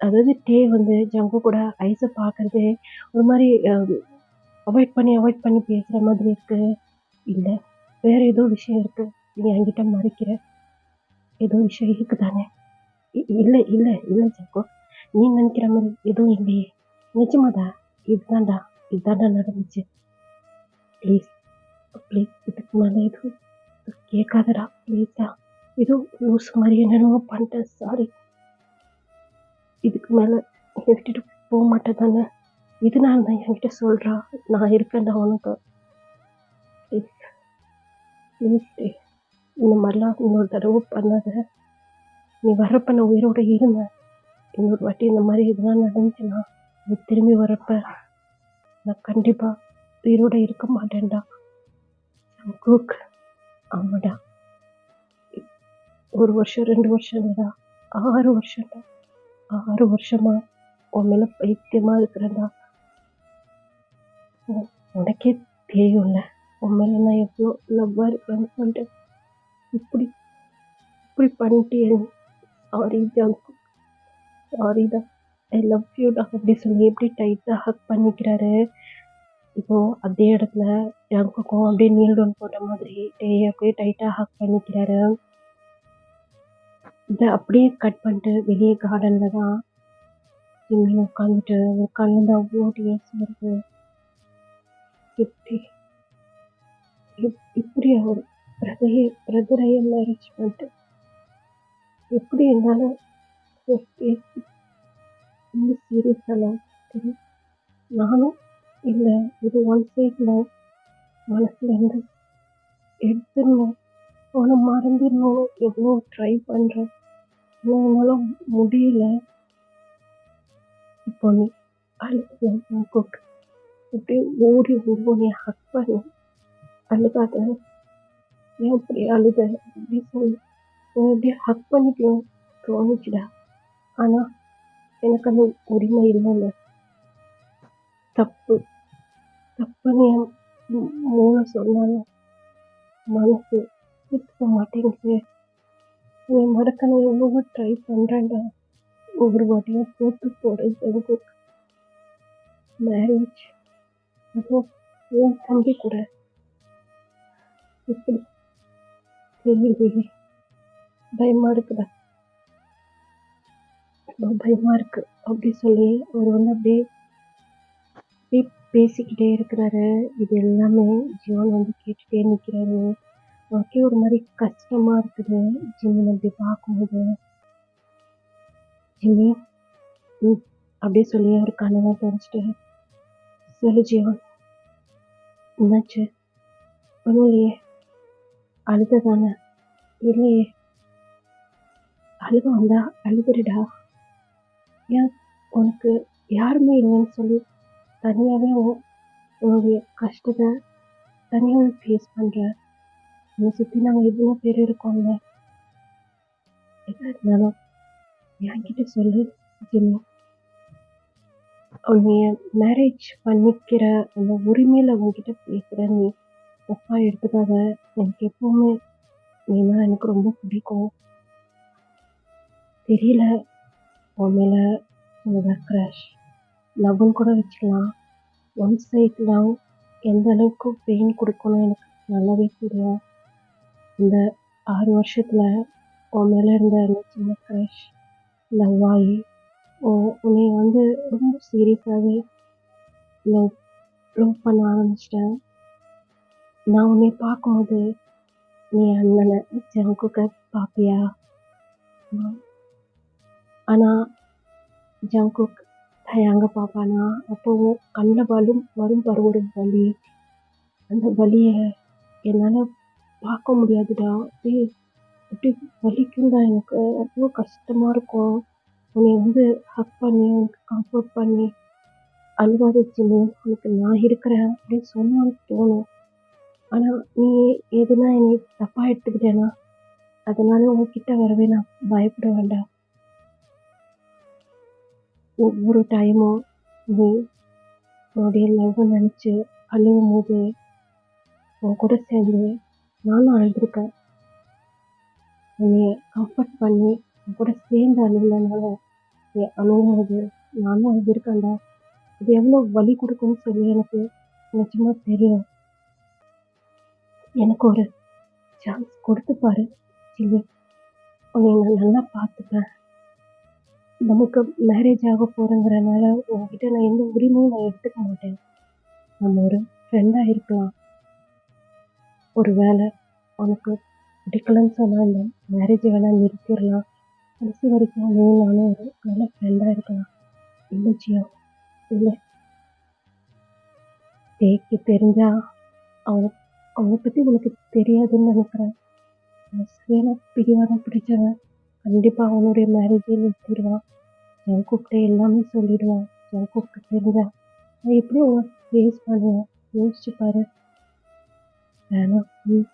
அதாவது டே வந்து ஜங்கு கூட ஐஸை பார்க்குறதே ஒரு மாதிரி அவாய்ட் பண்ணி பேசுகிற மாதிரி இருக்கு. இல்லை, வேறு ஏதோ விஷயம் இருக்குது, நீ என்கிட்ட மறைக்கிற ஏதோ விஷயம் இருக்குது தானே? இல்லை இல்லை இல்லை ஜங்கு, நீ நினைக்கிற மாதிரி எதுவும் இல்லையே, நிஜமாடா, இதுதான்டா நடந்துச்சு. ப்ளீஸ் ப்ளீஸ், இதுக்கு மேலே எதுவும் கேட்காதடா, ப்ளீஸ்டா. ஏதோ லூஸ் மாதிரி என்னென்னமோ பண்ணிட்டேன், சாரி. இதுக்கு மேலே என்னை விட்டுட்டு போக மாட்டேன் தானே? இதனால தான் என்கிட்ட சொல்கிறா, நான் இருக்கேன்டா உனக்கு. ப்ளீஸ் ப்ளீஸ் டே, இந்த மாதிரிலாம் இன்னொரு தடவை பண்ணாத. நீ வர்றப்ப நான் உயிரோட இருந்தேன். இன்னொரு வாட்டி இந்த மாதிரி இதெல்லாம் நடந்துச்சுன்னா நீ திரும்பி வரப்ப நான் கண்டிப்பாக உயிரோட இருக்க மாட்டேன்டா ஜங்குக். ஆமாடா, 1 வருஷம் 2 வருஷம் இல்லடா, 6 வருஷம்டா. 6 வருஷமா உன் மேல பைத்தியமா இருக்கிறேன்டா. உனக்கே தெரியும்ல உன் மேல நான் எவ்வளோ லவ்வா இருக்கிறேன்னு சொல்லிட்டு இப்படி இப்படி பண்ணிட்டேன். சாரி ஜங்கு, சாரிடா, ஐ லவ் யூடா அப்படி சொல்லி எப்படி டைட்டாக ஹக் பண்ணிக்கிறாரு. இப்போ அதே இடத்துல ஜங்குக்கும் அப்படியே நீல் டவுன் போட்ட மாதிரி அப்படியே டைட்டாக ஹக் பண்ணிக்கிறாரு. இதை அப்படியே கட் பண்ணிட்டு வெளியே கார்டனில் தான் ஜிம்மி உட்காந்துட்டு உட்காந்து அவ்வளோ டீயர்ஸ் வருது. இப்படி இப்படி அவர் பிரதரைய மேரேஜ் பண்ணிட்டு எப்படி என்னால் ரொம்ப சீரியஸாக தெரியும். நானும் இல்லை, இது ஒன் சைடில் மனசுல இருந்து எடுத்துடணும், அவனை மறந்துடணும் எவ்வளோ ட்ரை பண்ணுறேன், ஆனால் என்னால் முடியல. இப்போ நீ அழுது கூப்பிட்டு அப்படியே ஓடி உன்னை ஹக் பண்ணி அழுகாத, ஏன் அப்படி அழுத அப்படி சொல்லி அப்படியே ஹக் பண்ணிக்கணும் தோணுச்சுடா. ஆனால் எனக்கு அந்த உரிமை இல்லைல்ல. தப்பு தப்புன்னு என் மூளை சொன்னாலும் மனசு ஏற்றுக்க மாட்டேங்குது. என் மறக்க நான் எவ்வளவோ ட்ரை பண்ணுறேன்டா. ஒவ்வொரு வாட்டியும் போட்டு போகிறேன் எனக்கு மேரேஜ், அதுவும் என் தம்பி கூட எப்படி தெரியலையே. பயமாக இருக்குடா, ரொம்ப பயமாக இருக்கு அப்படி சொல்லி அவர் வந்து அப்படியே அப்படியே பேசிக்கிட்டே இருக்கிறாரு. இது எல்லாமே ஜியோன் வந்து கேட்டுகிட்டே நிற்கிறாரு. அவருக்கே ஒரு மாதிரி கஷ்டமாக இருக்குது ஜிம்மின் அப்படி பார்க்கும்போது. ஜிம்மி அப்படியே சொல்லி அவர் கண்ணெல்லாம் தொடச்சிட்டு, சொல்லு ஜியோன், என்னாச்சு? ஒன்றும் இல்லையே. அழுத தானே? இல்லையே. அழுக வந்தா அழுதுடா. ஏன் உனக்கு யாருமே இல்லைன்னு சொல்லி தனியாகவே உன்னுடைய கஷ்டத்தை தனியாக ஃபேஸ் பண்ணுற. என்னை சுற்றி நாங்கள் எவ்வளோ பேர் இருக்கோம்ல. எதாக இருந்தாலும் என்கிட்ட சொல்லு ஜிம்மி. உன்னைய மேரேஜ் பண்ணிக்கிற அந்த உரிமையில் உங்ககிட்ட பேசுகிற நீ தப்பாக எடுத்துக்காத. எனக்கு எப்போவுமே நீனா எனக்கு ரொம்ப பிடிக்கும். தெரியல, உன் மேலே உன்னோட க்ரஷ் லவ்னு கூட வச்சுக்கலாம். ஒன் சைட் லவ் எந்த அளவுக்கு பெயின் கொடுக்கணும் எனக்கு நல்லாவே தெரியும். இந்த 6 வருஷத்தில் உன் மேலே இருந்த அந்த சின்ன க்ரஷ் லவ் ஆகி உன்னை வந்து ரொம்ப சீரியஸாகவே லவ் பண்ண ஆரம்பிச்சிட்டேன். நான் உன்னை பார்க்கும்போது நீ அண்ணனை ஜங்குக்க பார்ப்பியா? ஆனால் ஜங்குக் தயங்க பார்ப்பானா? அப்போ கண்ணில் வரும் பருவோட வலி, அந்த வலியை என்னால் பார்க்க முடியாதுடா. அப்படியே அப்படி வலிக்கும்டா எனக்கு. அவ்வளோ கஷ்டமாக இருக்கும். உன்னை வந்து ஹக் பண்ணி உனக்கு கம்ஃபர்ட் பண்ணி அழுகாத ஜிம்மி, உனக்கு நான் இருக்கிறேன் அப்படின்னு சொன்னான்னு தோணும். ஆனால் நீ எதுனா என்னை தப்பாக எடுத்துக்கிட்டேனா அதனால உன்கிட்ட வரவே நான் பயப்பட வேண்டாம். ஒவ்வொரு டைமும் நீ உன்னுடைய லவ் நினச்சி அழுகும் போது உன் கூட சேர்ந்து நானும் அழுதுருக்கேன். உன்னைய கம்ஃபர்ட் பண்ணி உன் கூட சேர்ந்து அழுகுலனால நீ அழுகும் போது நானும் அழுதுருக்கேன்டா. அது எவ்வளோ வலி கொடுக்கும்னு சொல்லி எனக்கு நிச்சயமாக தெரியும். எனக்கு ஒரு சான்ஸ் கொடுத்து பாரு ஜிம்மி, உன்னை நான் நல்லா பார்த்துப்பேன். நமக்கு மேரேஜ் ஆக போகிறேங்கிறனால உங்ககிட்ட நான் எந்த உரிமையும் நான் எடுத்துக்க மாட்டேன். நம்ம ஒரு ஃப்ரெண்டாக இருக்கலாம். ஒரு வேளை உனக்கு பிடிக்கலன்னு சொன்னால் இந்த மேரேஜை வேணால் நிறுத்திடலாம். கடைசி வரைக்கும் நானும் ஒரு நல்ல ஃப்ரெண்டாக இருக்கலாம். இல்லை ஜியா, இல்லை. தேக்கி தெரிஞ்சா அவனை பற்றி உனக்கு தெரியாதுன்னு நினைக்கிறேன். சரியான பிடிவாதம் பிடிச்சவன் கண்டிப்பாக அவனுடைய மேரேஜை நிறுத்திடுவான். ஜங்குக்கிட்ட எல்லாமே சொல்லிடுவான். ஜங்குக்கு தெரிஞ்சா நான் எப்படி உன்னை ஃபேஸ் பண்ணுவேன் யோசிச்சு பாரு. வேணாம் ப்ளீஸ்.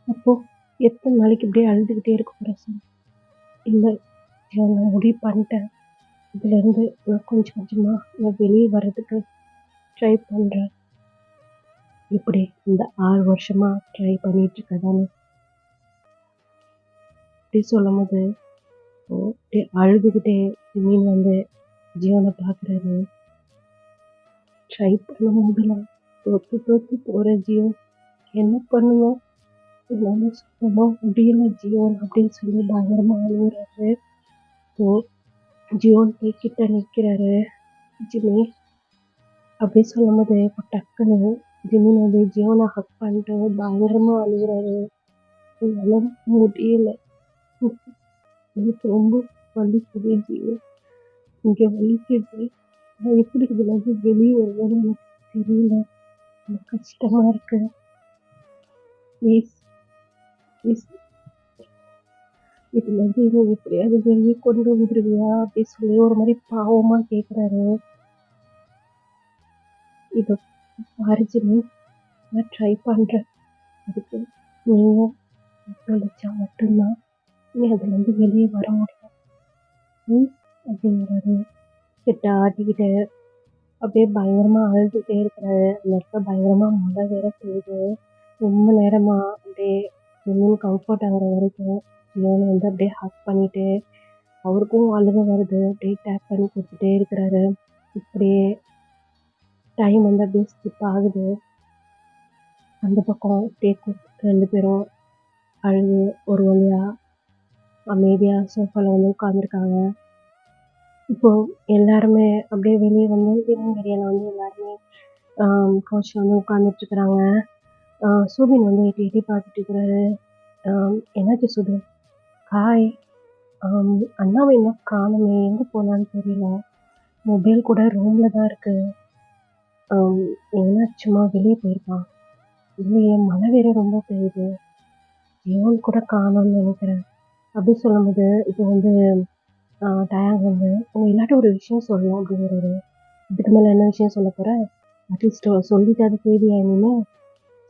அப்போ எத்தனை நாளைக்கு இப்படியே அழுதுகிட்டே இருக்க போகிறேன் சார்? இல்லை, நான் முடிவு பண்ணிட்டேன். இதுலேருந்து நான் கொஞ்சம் கொஞ்சமாக நான் வெளியே வர்றதுக்கு ட்ரை பண்ணுறேன். இப்படி இந்த 6 வருஷமாக ட்ரை பண்ணிட்டு இருக்கதானே அப்படி சொல்லும் போது அப்படியே அழுதுகிட்டே ஜிமின் வந்து ஜீவனை பார்க்குறாரு. ட்ரை பண்ண முடியல, தோத்து தோத்து போகிற ஜீவன். என்ன பண்ணுவோம், என்னால் சுத்தமாக முடியல ஜீவன் அப்படின்னு சொல்லி பயங்கரமாக அழுகுறாரு. ஸோ ஜீவன் கிட்ட நிற்கிறாரு. ஜிமி அப்படி சொல்லும் போது டக்குன்னு ஜிமின் வந்து ஜீவனை ஹக் பண்ணிட்டு பயங்கரமாக அழுகுறாரு. என்னால் முடியல, எனக்கு ரொம்ப வலிக்குது ஜீவன், இங்கே வலிக்குது. நான் எப்படி இதுலேருந்து வெளியே வருவேன்னு எனக்கு தெரியல, எனக்கு கஷ்டமாக இருக்கு. ப்ளீஸ் ப்ளீஸ் இதுலேருந்து என்னை எப்படியாவது வெளியே கொண்டு வந்துருவியா அப்படி சொல்லி ஒரு மாதிரி பாவமாக கேட்குறாரு. இதை பாரு ஜிமி, நான் ட்ரை பண்ணுறேன். அதுக்கு நீயும் ஒத்துழைச்சா மட்டும்தான் நீ அதுலேருந்து வெளியே வர முடியும் அப்படிங்கிறாரு. கிட்ட ஆட்டிக்கிட்டு அப்படியே பயங்கரமாக அழுதுகிட்டே இருக்கிறாரு. அந்த இடத்துல பயங்கரமாக மழை வேற பெய்யுது. ரொம்ப நேரமாக அப்படியே ஜிமின் கம்ஃபர்ட் ஆகிற வரைக்கும் ஜியோனை வந்து அப்படியே ஹக் பண்ணிட்டு அவருக்கும் அழுக வருது. அப்படியே டேப் பண்ணி கொடுத்துட்டே இருக்கிறாரு. இப்படியே டைம் வந்து அப்படியே ஸ்கிப் ஆகுது. அந்த பக்கம் அப்படியே 2 பேரும் அழுது ஒரு வழியாக அமைதியாக சோஃபாவில் வந்து உட்காந்துருக்காங்க. இப்போ எல்லாருமே அப்படியே வெளியே வந்து லிவிங் ஏரியாவில் வந்து எல்லாருமே கவுச்சில் வந்து உட்காந்துட்ருக்குறாங்க. சுபின் வந்து எட்டி எட்டி பார்த்துட்டு இருக்கிறாரு. என்னாச்சு சுபின்? ஹாய். அண்ணாவை இன்னும் காணுமே, எங்கே போனான்னு தெரியல. மொபைல் கூட ரூமில் தான் இருக்குது. என்னாச்சுமா, வெளியே போயிருக்கான்? இல்லையே, மழை வேற ரொம்ப பெய்யுது. ஜீவன் கூட காணோன்னு நினைக்கிறேன் அப்படி சொல்லும்போது இப்போ வந்து டயாங் வந்து உங்கள் எல்லாட்டும் ஒரு விஷயம் சொல்லணும் அப்படிங்கிறாரு. இதுக்கு மேலே என்ன விஷயம் சொல்ல போகிறேன்? அட்லீஸ்ட் சொல்லிட்டு அது தேவையா? இனிமேல்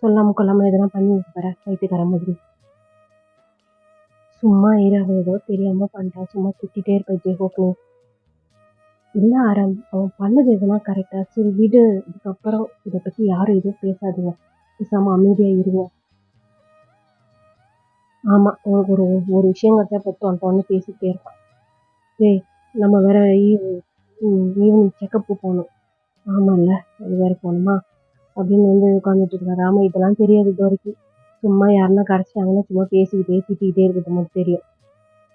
சொல்லாமல் கொள்ளாமல் எதனா பண்ணி வைக்கிற வயிற்றுக்கார மாதிரி. சும்மா ஏதாவது ஏதோ தெரியாமல் பண்ணிட்டான், சும்மா திட்டிகிட்டே இருப்பேன் ஜெய்ஹோக்னு. இல்லை ஆரம், அவன் பண்ணது எதுனா கரெக்டாக. சரி விடு, இதுக்கப்புறம் இதை பற்றி யாரும் எதுவும் பேசாதீங்க, பேசாமல் அமைதியாக இருங்க. ஆமாம், உனக்கு ஒரு விஷயம் கட்டா பற்றி ஒன்று பேசிக்கிட்டே இருப்பான். சரி, நம்ம வேற ஈவினிங் செக்கப்பு போகணும். ஆமாம்ல, அது வேறு போகணுமா அப்படின்னு வந்து உட்காந்துட்டு இருக்காரு. ஆமாம், இதெல்லாம் தெரியாது இது வரைக்கும். சும்மா யாருன்னா கிடச்சிட்டாங்கன்னா சும்மா பேசிக்கிட்டே திட்டிக்கிட்டே இருக்கிறது மட்டும் தெரியும்.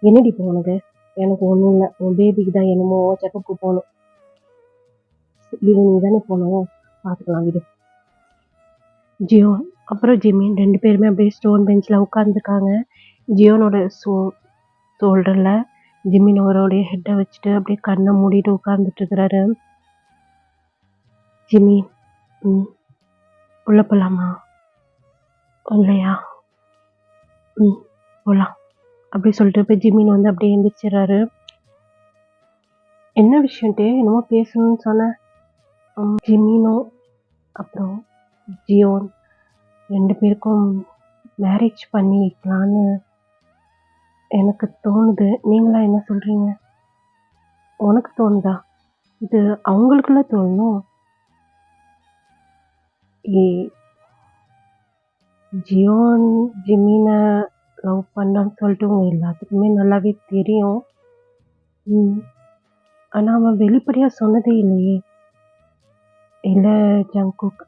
என்னடி இப்போ உனக்கு? எனக்கு ஒன்றும் இல்லை, உன் பேபிக்கு தான் என்னமோ செக்கப்புக்கு போகணும். ஈவினிங் தானே போகணும், பார்த்துக்கலாம் விடு. ஜியோ அப்புறம் ஜிமின் 2 பேருமே அப்படியே ஸ்டோன் பெஞ்சில் உட்காந்துருக்காங்க. ஜியோனோட ஷோல்டரில் ஜிமின் அவரோடைய ஹெட்டை வச்சுட்டு அப்படியே கண்ணை மூடிட்டு உட்காந்துட்டு இருக்கிறாரு. ஜிமி, உள்ள போகலாமா? இல்லையா? போகலாம் அப்படி சொல்லிட்டு இப்போ ஜிமின் வந்து அப்படியே எழுந்திரிச்சிடறாரு. என்ன விஷயம்ட்டே என்னமோ பேசணும்னு சொன்னேன். ஜிமினும் அப்புறம் ஜியோன் 2 பேருக்கும் மேரேஜ் பண்ணி வைக்கலான்னு எனக்கு தோணுது. நீங்களா என்ன சொல்கிறீங்க? உனக்கு தோணுதா? இது அவங்களுக்குள்ள தோணும். ஜியோன் ஜிமினை லவ் பண்ணான்னு சொல்லிட்டு உங்க எல்லாத்துக்குமே நல்லாவே தெரியும். ஆனால் அவன் வெளிப்படையாக சொன்னதே இல்லையே. இல்லை ஜங்குக்,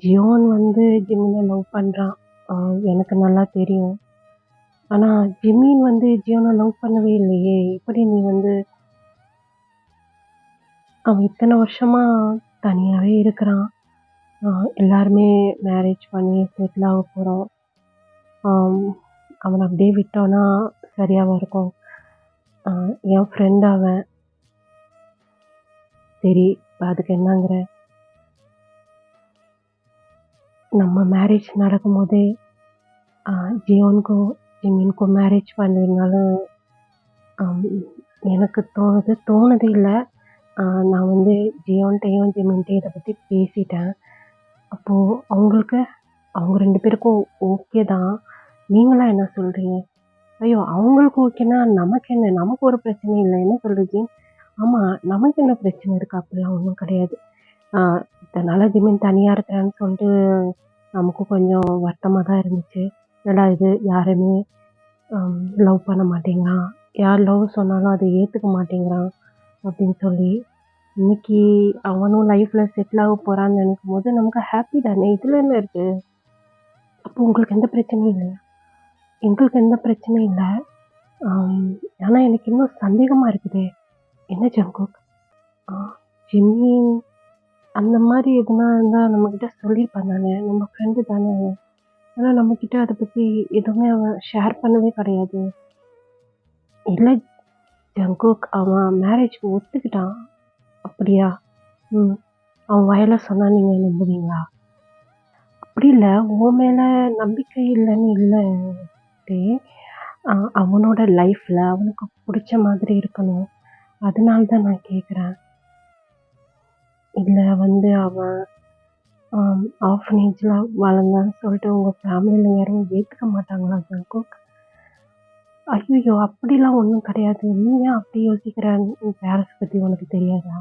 ஜியோன் வந்து ஜிமினை லவ் பண்ணுறான், எனக்கு நல்லா தெரியும். ஆனால் ஜிமின் வந்து ஜியோனை லவ் பண்ணவே இல்லையே. எப்படி நீ வந்து, அவன் இத்தனை வருஷமாக தனியாகவே இருக்கிறான். எல்லாருமே மேரேஜ் பண்ணி செட்டில் ஆக போகிறோம். அவனை அப்படியே விட்டோன்னா சரியாக இருக்கும். என் ஃப்ரெண்ட் அவன். சரி, இப்போ அதுக்கு என்னங்கிற? நம்ம மேரேஜ் நடக்கும்போதே ஜியோனுக்கும் ஜிமினுக்கும் மேரேஜ் பண்ணுறதுனாலும் எனக்கு தோணுதே இல்லை. நான் வந்து ஜியோன்ட்டையும் ஜிமின்ட்டையும் இதை பற்றி பேசிட்டேன். அப்போது அவங்களுக்கு அவங்க 2 பேருக்கும் ஓகே தான். நீங்கலாம் என்ன சொல்றீங்க? ஐயோ! அவங்களுக்கு ஓகேன்னா நமக்கு என்ன? நமக்கு ஒரு பிரச்சனையும் இல்ல. என்ன சொல்றீங்க? ஆமா, நமக்கு என்ன பிரச்சனை இருக்கு? அப்படிலாம் ஒண்ணும் கிடையாது. ஆ இத்தன நாளா ஜிமின் தனியா இருக்கிறான்னு சொல்லிட்டு நமக்கும் கொஞ்சம் வருத்தமா தான் இருந்துச்சு. என்னடா இது யாருமே லவ் பண்ண மாட்டேங்கிறான். யார் லவ் சொன்னாலும் அத ஏத்துக்க மாட்டேங்கிறான் அப்படின்னு சொல்லி. இன்னைக்கு அவனும் லைஃப்ல செட்டில் ஆக போறான்னு நினைக்கும்போது நமக்கு ஹாப்பி தானே! இதுல என்ன இருக்கு? அப்போ உங்களுக்கு எந்த பிரச்சனையும் இல்லையா? எங்களுக்கு எந்த பிரச்சனையும் இல்ல. ஆம், ஆனா எனக்கு இன்னும் சந்தேகமா இருக்குதே! என்ன ஜங்குக்? ஆ ஜிம்மி அந்த மாரி எதுனா இருந்தா நம்மகிட்ட சொல்லியிருப்பான் தானே! நம்ம ஃப்ரெண்டு தானே அவன். ஆனா நம்மகிட்ட அத பத்தி எதுவுமே அவன் ஷேர் பண்ணவே கிடையாது. இல்ல ஜங்குக் அவன் மேரேஜ்க்கு ஒத்துக்கிட்டான். அப்படியா? ம். அவன் வாயால சொன்னா நீங்க நம்புவீங்களா? அப்படி இல்ல. உன் மேல நம்பிக்கை இல்லன்னு இல்ல டி. அ அவனோட லைஃப்ல அவனுக்கு புடிச்ச மாதிரி இருக்கணும். அதனால தான் நான் கேட்கிறேன். இல்ல வந்து அவன் ஆர்ஃபனேஜ்ல வளர்ந்தான்னு சொல்லிட்டு உங்க ஃபேமிலில யாரும் ஏத்துக்க மாட்டாங்களா ஜங்குக்? ஐய்யய்யோ! அப்படிலாம் ஒண்ணும் கிடையாது. நீ ஏன் அப்படி யோசிக்கிற? உன் பேரண்ட்ஸ் பத்தி உனக்கு தெரியாதா?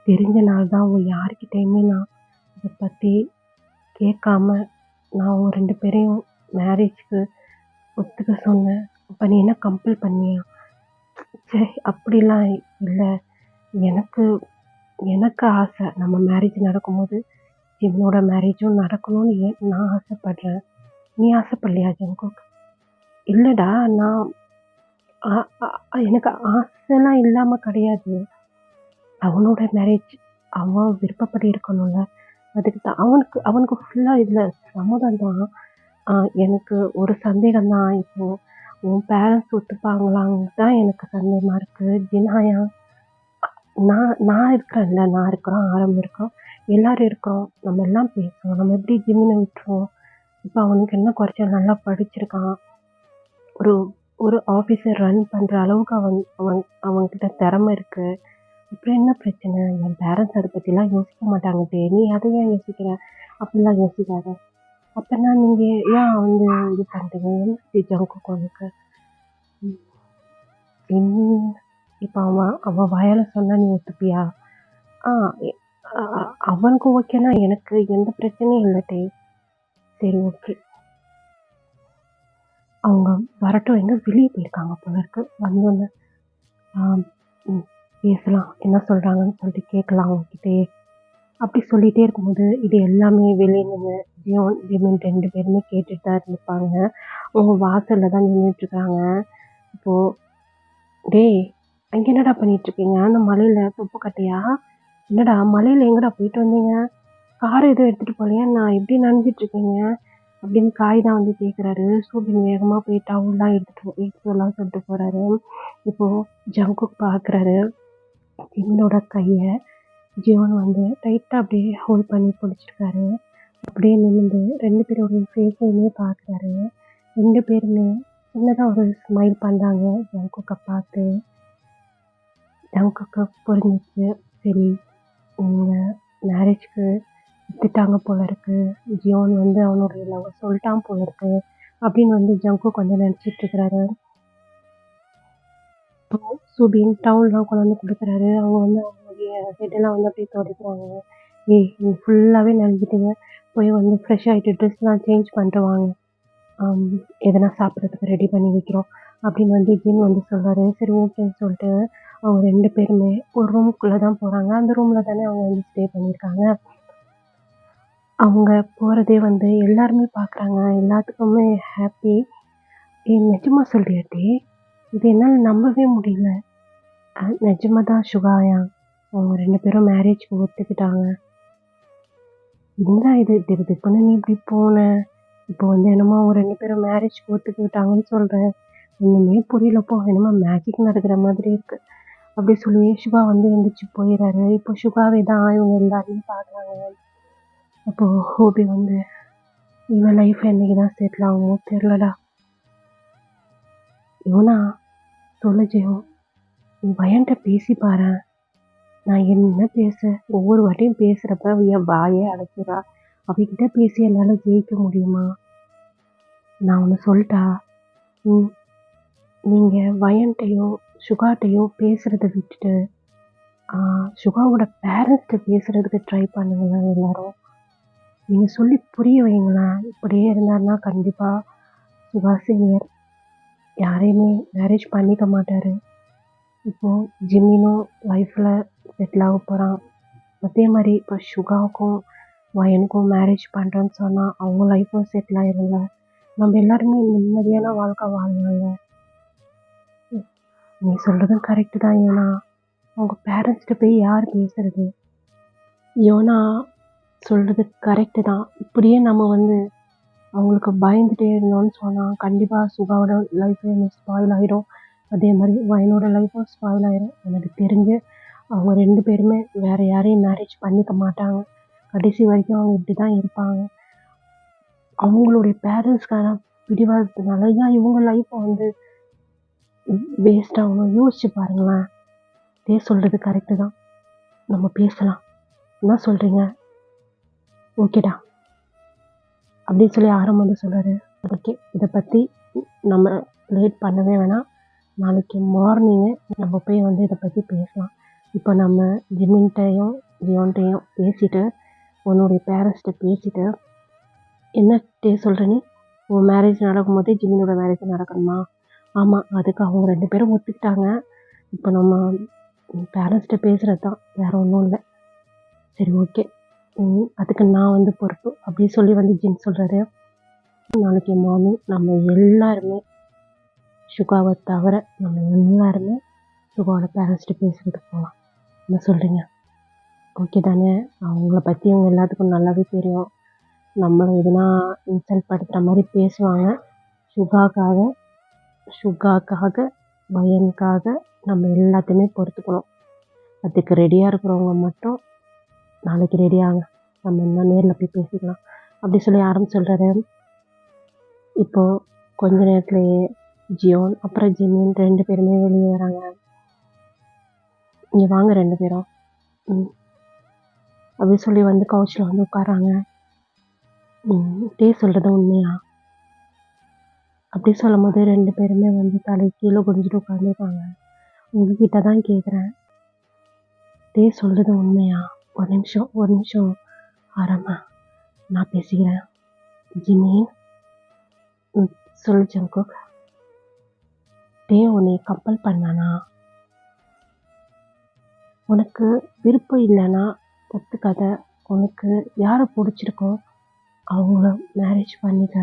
தெரிஞ்சனால தான் அவங்க யார்கிட்டயுமே நான் இத பத்தி கேட்காம நான் உங்க 2 பேரையும் மேரேஜ்க்கு ஒத்துக்க சொன்னேன். அப்ப நீ என்ன கம்பல் பண்ணியா? ச்சே! அப்படிலாம் இல்ல. எனக்கு எனக்கு ஆசை. நம்ம மேரேஜ் நடக்கும்போது என்னோட மேரேஜும் நடக்கணும்னு நான் ஆசைப்படுறேன். நீ ஆசைப்படலையா ஜங்குக்? இல்லடா நான் அ அ எனக்கு ஆசைலாம் இல்லாம கிடையாது. அவனோட மேரேஜ் அவன் விருப்பப்படி இருக்கணும்ல. அதுக்கு தான் அவனுக்கு அவனுக்கு ஃபுல்லா இதுல சம்மதம் தான். அ எனக்கு ஒரு சந்தேகம் தான். இப்போ உன் பேரண்ட்ஸ் ஒத்துப்பாங்களான்னு தான் எனக்கு சந்தேகமா இருக்கு. ஜினாயா நான் நான் இருக்கிறேன்ல. நான் இருக்கிறோம், ஆரம்பி இருக்கோம். எல்லாரும் இருக்கிறோம். நம்ம எல்லாம் பேசுவோம். நம்ம எப்படி ஜிமின விட்டுருவோம்? இப்ப அவனுக்கு என்ன குறைச்சல் நல்லா படிச்சிருக்கான். ஒரு ஒரு ஆஃபீஸ ரன் பண்ற அளவுக்கு அவன் அவன் அவன்கிட்ட திறமை இருக்கு. அப்புறம் என்ன பிரச்சனை? என் பேரண்ட்ஸ் அத பத்திலாம் யோசிக்க மாட்டாங்க டி. நீ அத ஏன் யோசிக்கிற? அப்படிலாம் யோசிக்காத. அப்பன்னா நீங்க ஏன் வந்து இது பண்றீங்க? என்ன ஜங்குக்கு உனக்கு? ம். என்ன இப்ப அவன் அவன் வாயால சொன்னா நீ ஒத்துப்பியா? ஆ எ அ அ அவனுக்கு ஓகேன்னா எனக்கு எந்த பிரச்சனையும் இல்ல டி. சரி ஓகே. அவங்க வரட்டும். எங்க வெளிய போயிருக்காங்க போல இருக்கு. வந்தோனே ஆ ம் பேசலாம். என்ன சொல்றாங்கன்னு சொல்லிட்டு கேட்கலாம் அவங்ககிட்டயே. அப்படி சொல்லிட்டே இருக்கும்போது, இது எல்லாமே வெளிய நின்னு ஜியோன், ஜிமின் 2 பேருமே கேட்டுட்டு தான் இருந்திருப்பாங்க. அவங்க வாசல்ல தான் நின்னுட்டுருக்காங்க. இப்போ "டேய்! அங்க என்னடா பண்ணிட்டுருக்கீங்க? அந்த மழையில தொப்ப கட்டையா? என்னடா மழையில எங்கடா போயிட்டு வந்தீங்க? கார் எதுவும் எடுத்துட்டு போலயா? நான் எப்படி நனஞ்சிட்டுருக்கீங்க?" அப்படின்னு காய் தான் வந்து கேட்குறாரு. சூபின் வேகமா போய் டவல்லாம் எடுத்துட்டு வரலான்னு சொல்லிட்டு போறாரு. இப்போ ஜங்குக் பார்க்குறாரு. ஜிமினோட கைய ஜியோன் வந்து டைட்டா அப்படியே ஹோல்ட் பண்ணி பிடிச்சிருக்காரு. அப்படியே நிமிர்ந்து 2 பேரோட ஃபேஸையுமே பார்க்குறாரு. 2 பேருமே சின்னதா ஒரு ஸ்மைல் பண்றாங்க ஜங்குக்க பார்த்து. ஜங்குக்கு புரிஞ்சுச்சு. சரி இவங்க மேரேஜ்க்கு ஒத்துட்டாங்க போல இருக்கு. ஜியோன் வந்து அவனுடைய லவ்வ சொல்ட்டான் போல இருக்கு. அப்படின்னு வந்து ஜங்குக் வந்து நினைச்சிட்டு இருக்கிறாரு. இப்போ சுபின் டவுல்லாம் கொண்டு வந்து குடுக்குறாரு. அவங்க வந்து அவங்களுடைய ஹெட்டெல்லாம் வந்து அப்படியே துடைக்கிறாங்க. "ஏய்! நீங்க ஃபுல்லாவே நனஞ்சிட்டீங்க. போய் வந்து ஃப்ரெஷ் ஆயிட்டு ட்ரெஸ்லாம் சேஞ்ச் பண்ணிட்டு வாங்க. ஆம் எதனா சாப்பிடுறதுக்கு ரெடி பண்ணி வைக்கிறோம்." அப்படின்னு வந்து ஜிம் வந்து சொல்றாரு. சரி ஓகேன்னு சொல்லிட்டு அவங்க 2 பேருமே ஒரு ரூமுக்குள்ள தான் போறாங்க. அந்த ரூம்ல தானே அவங்க வந்து ஸ்டே பண்ணியிருக்காங்க. அவங்க போறதே வந்து எல்லாருமே பார்க்குறாங்க. எல்லாத்துக்குமே ஹாப்பி. "ஏய் நிஜமா சொல்றியாடி? இது என்னால நம்பவே முடியல." நிஜமா தான் சுகாயா. அவங்க 2 பேரும் மேரேஜ்க்கு ஒத்துக்கிட்டாங்க. என்னடா இது திடுதிப்புன்னு நீ இப்படி போன? இப்போ வந்து என்னமோ அவங்க 2 பேரும் மேரேஜ்க்கு ஒத்துக்கிட்டாங்கன்னு சொல்ற. ஒண்ணுமே புரியலப்பா. என்னமோ மேஜிக் நடக்கிற மாதிரி இருக்கு. அப்படி சொல்லி சுகா வந்து எந்திரிச்சு போயிறாரு. இப்போ சுகாவே தான் இவங்க எல்லாரையும் பார்க்குறாங்க. அப்போ ஹோபி வந்து இவன் லைஃப் என்னைக்கு தான் செட்டில் ஆகுமோ தெரியலடா. யுவனா சொல்லு ஜெயம். நீ பையன்ட்ட பேசி பாரேன். நான் என்ன பேச? ஒவ்வொரு வாட்டியும் பேசுறப்ப என் வாயே அடைச்சிர்றா. அவகிட்ட பேசி என்னால் ஜெயிக்க முடியுமா? நான் ஒன்று சொல்லிட்டா? ம் நீங்கள் வயன்ட்டையோ சுகாட்டையோ பேசுகிறத விட்டுட்டு சுகாவோட பேரண்ட்ஸ்கிட்ட பேசுகிறதுக்கு ட்ரை பண்ணுங்களேன் எல்லாரும். நீங்கள் சொல்லி புரிய வைங்களேன். இப்படியே இருந்தாருன்னா கண்டிப்பாக சுகா சீனியர் யாரையுமே மேரேஜ் பண்ணிக்க மாட்டார். இப்போது ஜிம்மினும் லைஃப்பில் செட்டில் ஆக போகிறான். அதே மாதிரி இப்போ சுகாவுக்கும் வயனுக்கும் மேரேஜ் பண்ணுறேன்னு சொன்னால் அவங்க லைஃப்பும் செட்டில் ஆயிரும்ல. நம்ம எல்லாருமே நிம்மதியான வாழ்க்கை வாழலாம்ல. நீ சொல்கிறதும் கரெக்டு தான் யோனா. அவங்க பேரண்ட்ஸ்கிட்ட போய் யார் பேசுறது? யோனா சொல்கிறது கரெக்டு தான். இப்படியே நம்ம அவங்களுக்கு பயந்துட்டே இருந்தோம்னு சொன்னால் கண்டிப்பாக சுகாவோட லைஃப்பும் ஸ்பாயில் ஆகிடும். அதே மாதிரி வயனோட லைஃப்பும் ஸ்பாயில் ஆகிடும். எனக்கு தெரிஞ்சு அவங்க 2 பேருமே வேறு யாரையும் மேரேஜ் பண்ணிக்க மாட்டாங்க. கடைசி வரைக்கும் அவங்க இப்படி தான் இருப்பாங்க. அவங்களுடைய பேரண்ட்ஸ்க்கான பிடிவாதத்தினால ஏன் இவங்க லைஃப்பை வேஸ்ட் ஆகணும்? யோசிச்சு பாருங்களேன். இதே சொல்கிறது கரெக்டு தான். நம்ம பேசலாம். என்ன சொல்கிறீங்க? ஓகேடா அப்படின்னு சொல்லி ஆரம்பம் சொல்கிறாரு. ஓகே, இதை பற்றி நம்ம லேட் பண்ணவே வேணாம். நாளைக்கு மார்னிங்கு நம்ம போய் இதை பற்றி பேசலாம். இப்போ நம்ம ஜிம்மின்ட்டையும் ஜியோன்ட்டையும் பேசிவிட்டு உன்னுடைய பேரண்ட்ஸ்கிட்ட பேசிவிட்டு என்ன சொல்கிற நீ? உன் மேரேஜ் நடக்கும்போதே ஜிம்மினோட மேரேஜ் நடக்கணுமா? ஆமாம், அதுக்கு அவங்க 2 பேரும் ஒத்துக்கிட்டாங்க. இப்போ நம்ம பேரண்ட்ஸ்கிட்ட பேசுகிறது தான், வேறு ஒன்றும் இல்லை. சரி, ஓகே, அதுக்கு நான் பொறுப்பு அப்படி சொல்லி ஜிம் சொல்கிறாரு. நாளைக்கு மார்னிங் நம்ம எல்லாருமே சுகாவை தவிர நம்ம எல்லாருமே சுகாவோட பேரண்ட்ஸ்கிட்ட பேசுகிறதுக்கு போகலாம். என்ன சொல்கிறீங்க? ஓகே தானே? அவங்கள பற்றி அவங்க எல்லாத்துக்கும் நல்லாவே தெரியும். நம்மளை எதுனா இன்சல்ட் படுத்துகிற மாதிரி பேசுவாங்க. சுகாக்காக வயனுக்காக நம்ம எல்லாத்தையுமே பொறுத்துக்கணும். அதுக்கு ரெடியாக இருக்கிறவங்க மட்டும் நாளைக்கு ரெடியாங்க. நம்ம இன்னும் நேரில் போய் பேசிக்கலாம் அப்படி சொல்லி சொல்கிறாரு. இப்போது கொஞ்ச நேரத்துலேயே ஜியோன் அப்புறம் ஜிம்மின் 2 பேருமே வெளியே வராங்க. இங்கே வாங்க 2 பேரும் அப்படி சொல்லி கவுச்சில் உட்காராங்க. டே சொல்கிறது உண்மையா? அப்படி சொல்லும் போது 2 பேருமே தலை கீழே குடிஞ்சிட்டு உட்காந்துருக்காங்க. உங்ககிட்ட தான் கேட்குறேன், டே சொல்கிறது உண்மையா? ஒரு நிமிஷம் ஆரம்பா, நான் பேசிக்கிறேன். ஜிம்மி சொல்லு ஜங்குக். டே உன்னை கம்பல் பண்ணானா? உனக்கு விருப்பம் இல்லைன்னா ஒத்துக்காத. உனக்கு யாரை பிடிச்சிருக்கோ அவங்கள மேரேஜ் பண்ணிக்க.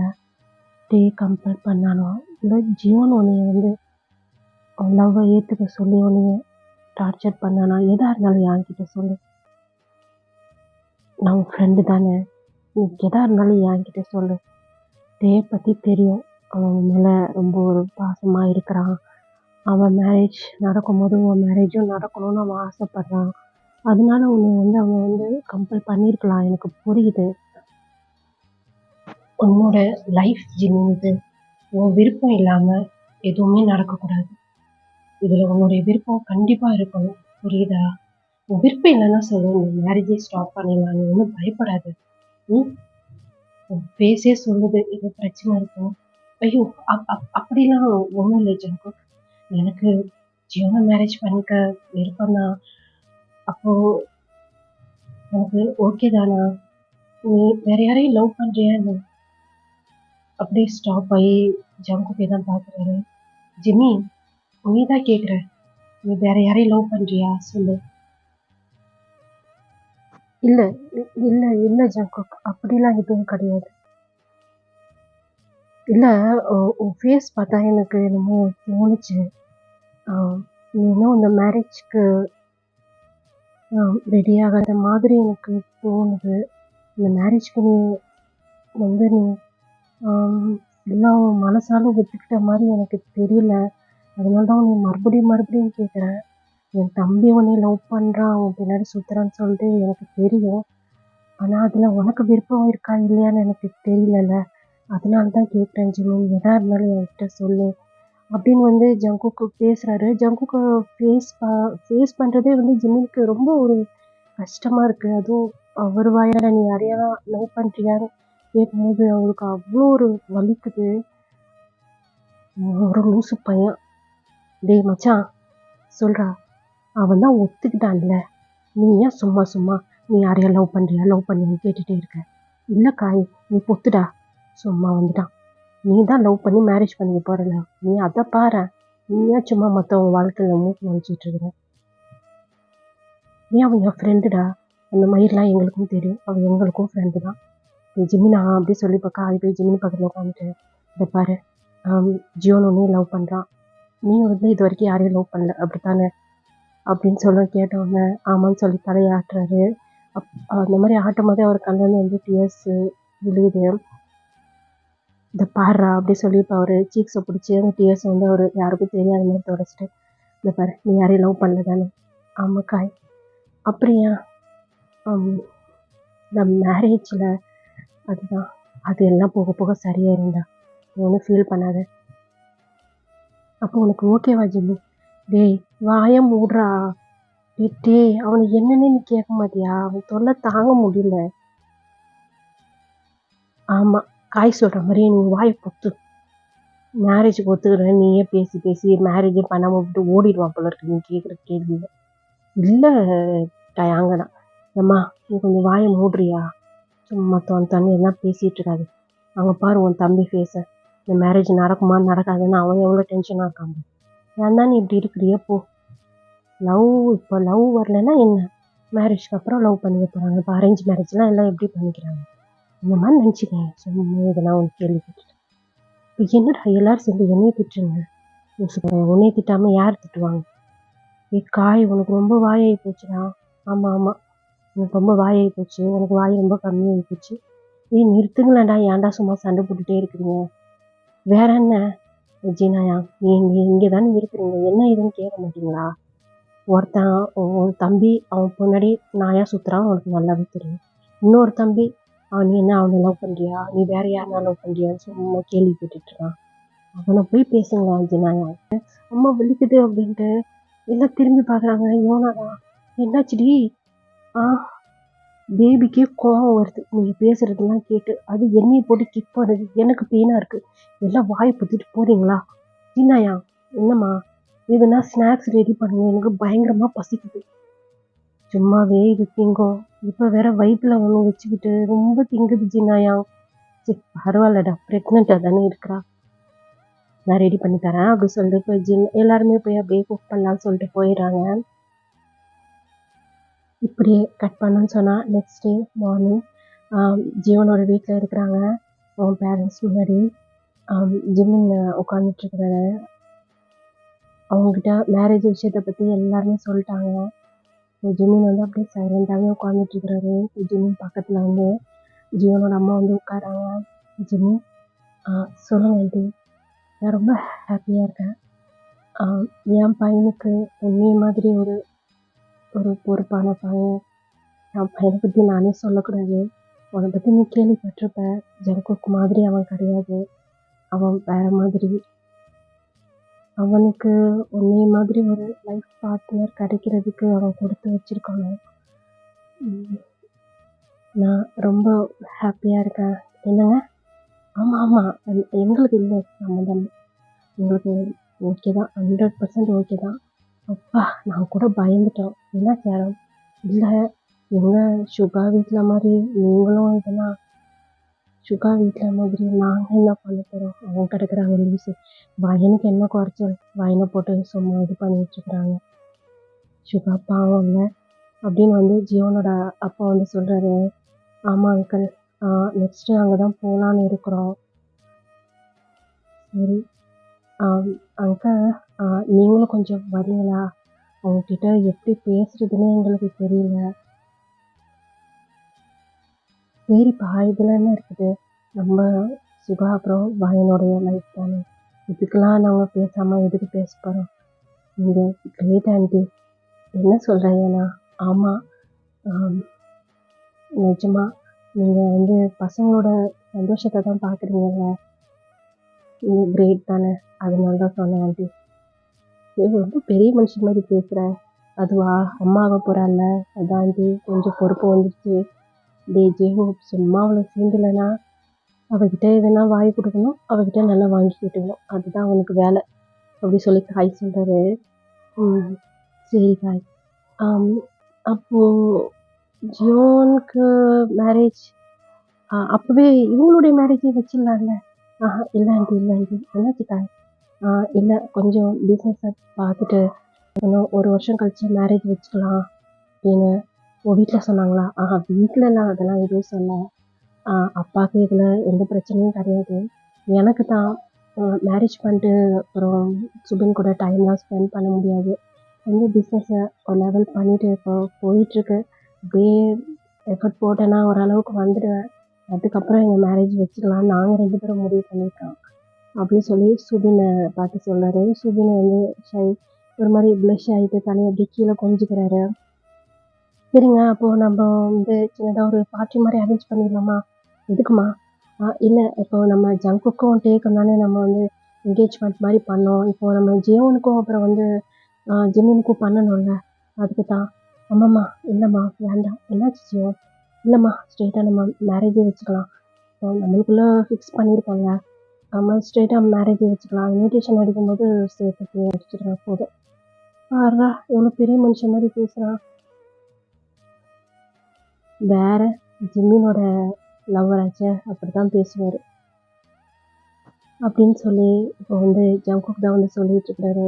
டே கம்பல் பண்ணானோ இல்லை ஜீவன் உன்னைய லவ்வை ஏற்றுக்க சொல்லி உன்னைய டார்ச்சர் பண்ணானா? எதாக இருந்தாலும் என்கிட்ட சொல்லு. நான் உன் ஃப்ரெண்டு தானே. நீ எதாக இருந்தாலும் என்கிட்ட சொல்லு. டே பற்றி தெரியும், அவன் மேலே ரொம்ப ஒரு பாசமாக இருக்கிறான். அவன் மேரேஜ் நடக்கும்போது உன் மேரேஜும் நடக்கணும்னு அவன் ஆசைப்பட்றான். அதனால உன்னை அவன் கம்பல் பண்ணியிருக்கலாம். எனக்கு புரியுது. உன்னோட லைஃப் ஜிம்மிது. உன் விருப்பம் இல்லாமல் எதுவுமே நடக்கக்கூடாது. இதில் உன்னுடைய விருப்பம் கண்டிப்பாக இருக்கணும். புரியுதா? உன் விருப்பம் இல்லைன்னா சொல்லு, உன் மேரேஜே ஸ்டாப் பண்ணிடலாம். நீ ஒன்றும் பயப்படாது. உன் ஃபேஸே சொல்லுது ஏதோ பிரச்சனை இருக்கும். ஐயோ, அப்படிலாம் ஒன்றும் இல்லை ஜங்குக். எனக்கு ஜியோனை மேரேஜ் பண்ணிக்க விருப்பம் தான். அப்போது உனக்கு ஓகே தானா? நீ வேற யாரையும் லவ் பண்ணுறியா? அப்படியே ஸ்டாப் ஆகி ஜங்குக்கே தான் பார்க்குறாரு. ஜிம்மி, நீ தான் கேட்குற, நீ வேற யாரையும் லவ் பண்ணுறியா சொல்லு. இல்லை இல்லை இல்லை ஜங்குக், அப்படிலாம் எதுவும் கிடையாது. இல்லை, உன் ஃபேஸ் பார்த்தா எனக்கு என்னமோ தோணுச்சு. நீ இன்னும் இந்த மேரேஜ்க்கு ரெடி ஆகாத மாதிரி எனக்கு தோணுது. இந்த மேரேஜ்க்கு நீ எல்லாம் மனசால ஒத்துக்கிட்ட மாதிரி எனக்கு தெரியல. அதனால தான் நீ மறுபடியும் கேட்குறேன். என் தம்பி உன்னை லவ் பண்ணுறான், அவன் பின்னாடி சுற்றுறான்னு சொல்லிட்டு எனக்கு தெரியும். ஆனால் அதில் உனக்கு விருப்பம் இருக்கா இல்லையான்னு எனக்கு தெரியல. அதனால தான் கேட்குறேன் ஜிம்மி, எதாக இருந்தாலும் என்கிட்ட சொல்லு அப்படின்னு ஜங்குக்கு பேசுகிறாரு. ஜங்குக்கு ஃபேஸ் பண்ணுறதே ஜிம்மிக்கு ரொம்ப ஒரு கஷ்டமாக இருக்குது. அதுவும் அவர் வாயால நீ யாரையா லவ் பண்றியான்னு கேட்கும்போது அவருக்கு அவ்வளோ ஒரு வலிக்குது. ஒரு லூசு பையன். டேய் மச்சான் சொல்றா, அவன் தான் ஒத்துக்கிட்டான்ல, நீ ஏன் சும்மா சும்மா நீ யாரையா லவ் பண்ணியான்னு கேட்டுட்டே இருக்க? இல்ல காய், நீ பொத்துடா. சும்மா வந்துட்டான். நீ தான் லவ் பண்ணி மேரேஜ் பண்ணிக்க போறல, நீ அதை பாரு. நீ ஏன் சும்மா மற்றவங்க வாழ்க்கையில மூக்கு நினைச்சிட்டு இருக்கிற? நீ அவன் என் ஃப்ரெண்டுடா, அந்த மாதிரிலாம் எங்களுக்கும் தெரியும், அவன் எங்களுக்கும் ஃப்ரெண்டு தான். ஜிம்மி நான் அப்படி சொல்லி காய் போய் ஜிம்மி பக்கத்தில் உட்காந்துட்டு, இதை பாரு, ஜியோன் ஒன்னே லவ் பண்ணுறான், நீ வந்து இது வரைக்கும் யாரையும் லவ் பண்ணல அப்படித்தானே அப்படின்னு சொல்ல கேட்டவொடனே ஆமான்னு சொல்லி தலையாட்டுறாரு. அந்த மாதிரி ஆட்டும் போதே அவர் கண்ணில் வந்து டிஎஸ் விழுகுது. இந்த பாடுறா அப்படி சொல்லி இப்போ அவர் சீக்ஸை பிடிச்சி அந்த டிஎஸ் வந்து அவர் யாருக்கும் தெரியாத மாதிரி தொடச்சிட்டு, இந்த பாரு நீ யாரையும் லவ் பண்ணல தானே? ஆமாம் காய். அப்படியா? இந்த மேரேஜில் அதுதான், அது எல்லாம் போக போக சரியாக இருந்தா நீ ஒன்றும் ஃபீல் பண்ணாத. அப்போ உனக்கு ஓகேவா ஜிம்மி? டேய் வாய மூடுறா. டேய் அவனுக்கு என்னன்னு நீ கேட்க மாட்டியா? அவன் தொல்லை தாங்க முடியல. ஆமாம் காய் சொல்கிற மாதிரி நீ வாயை பொத்து. மேரேஜுக்கு ஒத்துக்கிறேன் நீயே பேசி பேசி மேரேஜே பண்ணாமல் விட்டு ஓடிடுவான் போல இருக்கு நீ கேட்குற கேள்வி. இல்லை டயாங்கண்ணா, ஏம்மா நீ கொஞ்சம் வாயை மூடுறியா? சும்மா தண்ணி எல்லாம் பேசிகிட்டு இருக்காது. அங்கே பாரு உன் தம்பி ஃபேஸை, இந்த மேரேஜ் நடக்குமா நடக்காதுன்னு அவன் எவ்வளோ டென்ஷனாக இருக்காங்க. ஏன் தான் நீ இப்படி இருக்கிறிய போ. இப்போ லவ் வரலன்னா என்ன, மேரேஜ்க்கு அப்புறம் லவ் பண்ணிக்க போகிறாங்க. இப்போ அரேஞ்ச் மேரேஜ்லாம் எல்லாம் எப்படி பண்ணிக்கிறாங்க இந்த மாதிரி நினச்சிக்கேன். சும்மா இதெல்லாம் உனக்கு கேள்வி கேட்டுட்டேன். இப்போ என்னடா எல்லாரும் சேர்ந்து என்னையை திட்டுருங்க. உன்னையை திட்டாமல் யார் திட்டுவாங்க? காய் உனக்கு ரொம்ப வாயாகி போச்சுடா. ஆமாம் ஆமாம் உனக்கு ரொம்ப வாயாகி போச்சு, உனக்கு வாய் ரொம்ப கம்மியாகி போச்சு. நிறுத்துங்களேன்டா, ஏன்டா சும்மா சண்டை போட்டுகிட்டே இருக்கிறீங்க? வேற என்ன ஜீனாயா, நீங்கள் இங்கே தானே இருக்கிறீங்க, என்ன இதுன்னு கேட்க மாட்டீங்களா? ஒருத்தன் உன் தம்பி அவன் பொன்னாடி நாயா சுற்றுறான், உனக்கு நல்லாவே தெரியும். இன்னொரு தம்பி நீ என்ன அவனை லவ் பண்ணுறியா, நீ வேற யாருனா லவ் பண்ணுறியான்னு சும்மா கேள்வி கேட்டுட்ருக்கான். அவனை போய் பேசுங்களா ஜீனாயா? அம்மா வலிக்குது அப்படின்ட்டு எல்லாம் திரும்பி பார்க்குறாங்க. யோனாதான் என்னாச்சுடி? பேபிக்கே கோவம் வருது நீங்கள் பேசுகிறதெல்லாம் கேட்டு. அது என்னையை போட்டு கிக் பண்ணுது, எனக்கு பெயினாக இருக்குது. எல்லாம் வாயை பற்றிட்டு போகிறீங்களா? ஜீனாயா என்னம்மா? எதுனா ஸ்நாக்ஸ் ரெடி பண்ணுங்க, எனக்கு பயங்கரமாக பசிக்குது. சும்மாவே இது திங்கும், இப்போ வேற வயிற்றுல ஒன்று வச்சுக்கிட்டு ரொம்ப திங்குது ஜீனாயா. சரி பரவாயில்லடா, ப்ரெக்னெண்ட்டாக தானே இருக்கிறா, நான் ரெடி பண்ணி தரேன் அப்படி சொல்லிட்டு இப்போ எல்லாருமே போய் அப்படியே குக் பண்ணலான்னு சொல்லிட்டு போயிடுறாங்க. இப்படியே கட் பண்ணுன்னு சொன்னால் நெக்ஸ்ட் டே மார்னிங் ஜீவனோட வீட்டில் இருக்கிறாங்க. அவன் பேரண்ட்ஸ் முன்னாடி ஜிம்மின் உட்காந்துட்ருக்குறாரு. அவங்ககிட்ட மேரேஜ் விஷயத்தை பற்றி எல்லாருமே சொல்லிட்டாங்க. ஜிம்மின் வந்து அப்படியே சைலண்டாகவே உட்காந்துட்ருக்குறாரு. ஜிம்மின் பக்கத்தில் வந்து ஜீவனோட அம்மா வந்து உட்காராங்க. ஜிம்மி சொல்லுங்க ஆண்டி, நான் ரொம்ப ஹாப்பியாக இருக்கேன். என் பையனுக்கு உண்மையை மாதிரி ஒரு பொறுப்பான பையன். என் பையனை பற்றி நானே சொல்லக்கூடாது, அவனை பற்றி நீ கேள்விப்பட்டிருப்ப. ஜங்குக் மாதிரி அவன் கிடையாது, அவன் வேற மாதிரி. அவனுக்கு உன்னைய மாதிரி ஒரு லைஃப் பார்ட்னர் கிடைக்கிறதுக்கு அவன் கொடுத்து வச்சிருக்கானோ. நான் ரொம்ப ஹாப்பியாக இருக்கேன். என்னங்க? ஆமாம் ஆமாம் எங்களுக்கு இல்லை சம்மந்தம், எங்களுக்கு ஓகே தான், 100% ஓகே தான். அப்பா நான் கூட பயந்துட்டோம். என்ன சேரம்? இல்லை எங்கள் சுகா வீட்டில் மாதிரி நீங்களும் இதெல்லாம் சுகா வீட்டில் மாதிரி நாங்கள் என்ன பண்ண போகிறோம்? அவங்க கிடக்குறாங்க லூஸு, வயனுக்கு என்ன குறைச்சல், வயனை போட்டு சும்மா இது பண்ணிகிட்ருக்குறாங்க. சுகா பாவம் இல்லை அப்படின்னு வந்து ஜியோனோட அப்பா வந்து சொல்கிறாரு. ஆமாம் அங்கிள், நெக்ஸ்ட்டு அங்கே தான் போகலான்னு இருக்கிறோம். சரி அங்கிள், நீங்களும் கொஞ்சம் வரீங்களா? அவங்கக்கிட்ட எப்படி பேசுகிறதுன்னு எங்களுக்கு தெரியல. சரிப்பா இதில் என்ன இருக்குது, நம்ம சுகா அப்புறம் வயனுடைய லைஃப் தானே, இதுக்கெல்லாம் நாங்கள் பேசாமல் எதுக்கு பேச போகிறோம்? நீங்கள் கிரேட் ஆண்டி. என்ன சொல்கிறீங்கண்ணா? ஆமாம் நிஜமா நீங்கள் வந்து பசங்களோட சந்தோஷத்தை தான் பார்க்குறீங்கல்ல, நீங்கள் கிரேட் தானே, அதனால தான் சொன்னேன் ஆண்டி. ரொம்ப பெரிய மனுஷன் மாதிரி பேசுகிறேன். அதுவா அம்மாவை போகிறாள்ல, அதான் ஆண்டி கொஞ்சம் பொறுப்பு வந்துடுச்சு. ஜெய்ஹோப் சும்மா அவளை சேர்ந்துலனா அவகிட்ட எதுனா வாங்கி கொடுக்கணும், அவகிட்ட நல்லா வாங்கி கேட்டுக்கணும், அதுதான் அவனுக்கு வேலை அப்படி சொல்லி காய் சொல்கிறாரு. சரி காய். அப்போ ஜியோனுக்கு மேரேஜ் அப்போவே இவங்களுடைய மேரேஜே வச்சிடலாம்ல? இல்லை ஆண்டி இல்லை ஆண்டி. என்னாச்சு காய்? இல்லை கொஞ்சம் பிஸ்னஸை பார்த்துட்டு இன்னும் 1 வருஷம் கழிச்சு மேரேஜ் வச்சுக்கலாம் அப்படின்னு உங்கள் வீட்டில் சொன்னாங்களா? வீட்டிலலாம் அதெல்லாம் எதுவும் சொல்ல. அப்பாவுக்கு இதில் எந்த பிரச்சனையும் கிடையாது. எனக்கு தான் மேரேஜ் பண்ணிட்டு அப்புறம் சுபின் கூட டைம்லாம் ஸ்பெண்ட் பண்ண முடியாது. வந்து பிஸ்னஸை ஒரு லெவல் பண்ணிவிட்டு இப்போ போயிட்டுருக்கு. அப்படியே எஃபர்ட் போட்டேன்னா ஓரளவுக்கு வந்துடுவேன். அதுக்கப்புறம் எங்கள் மேரேஜ் வச்சுக்கலாம், நாங்கள் 2 பேரும் முடிவு பண்ணியிருக்கோம் அப்படின்னு சொல்லி சுபினை பார்த்து சொன்னார். சுபினை வந்து ஷை ஒரு மாதிரி ப்ளஷ் ஆகிட்டு தலையை அப்படி கீழே கொஞ்சிக்கிறாரு. சரிங்க, அப்போது நம்ம வந்து சின்னதாக ஒரு பார்ட்டி மாதிரி அரேஞ்ச் பண்ணிடலாமா? எதுக்குமா? இல்லை, இப்போது நம்ம ஜங்குக்கும் டேக்கும் தானே நம்ம வந்து என்கேஜ்மெண்ட் மாதிரி பண்ணோம். இப்போது நம்ம ஜியோனுக்கும் அப்புறம் வந்து ஜிமினுக்கும் பண்ணணும்ல, அதுக்கு தான். ஆமாம்மா. இல்லைம்மா வேண்டாம். என்னாச்சு ஜியோ? இல்லைம்மா, ஸ்ட்ரெயிட்டாக நம்ம மேரேஜே வச்சுக்கலாம். இப்போ நம்மளுக்குள்ளே ஃபிக்ஸ் பண்ணியிருக்கோங்க. ஸ்ட்ரெயிட்டாக மேரேஜே வச்சுக்கலாம். இன்விடேஷன் அடிக்கும்போது சேர்த்து அடிச்சிடுங்க போதும். ஆறா எவ்வளோ பெரிய மனுஷன் மாதிரி பேசுகிறான். வேற ஜிம்மினோட லவ்வராச்சே அப்படி தான் பேசுவார் அப்படின்னு சொல்லி இப்போ வந்து ஜங்குக் தான் வந்து சொல்லிட்டு இருக்கிறாரு.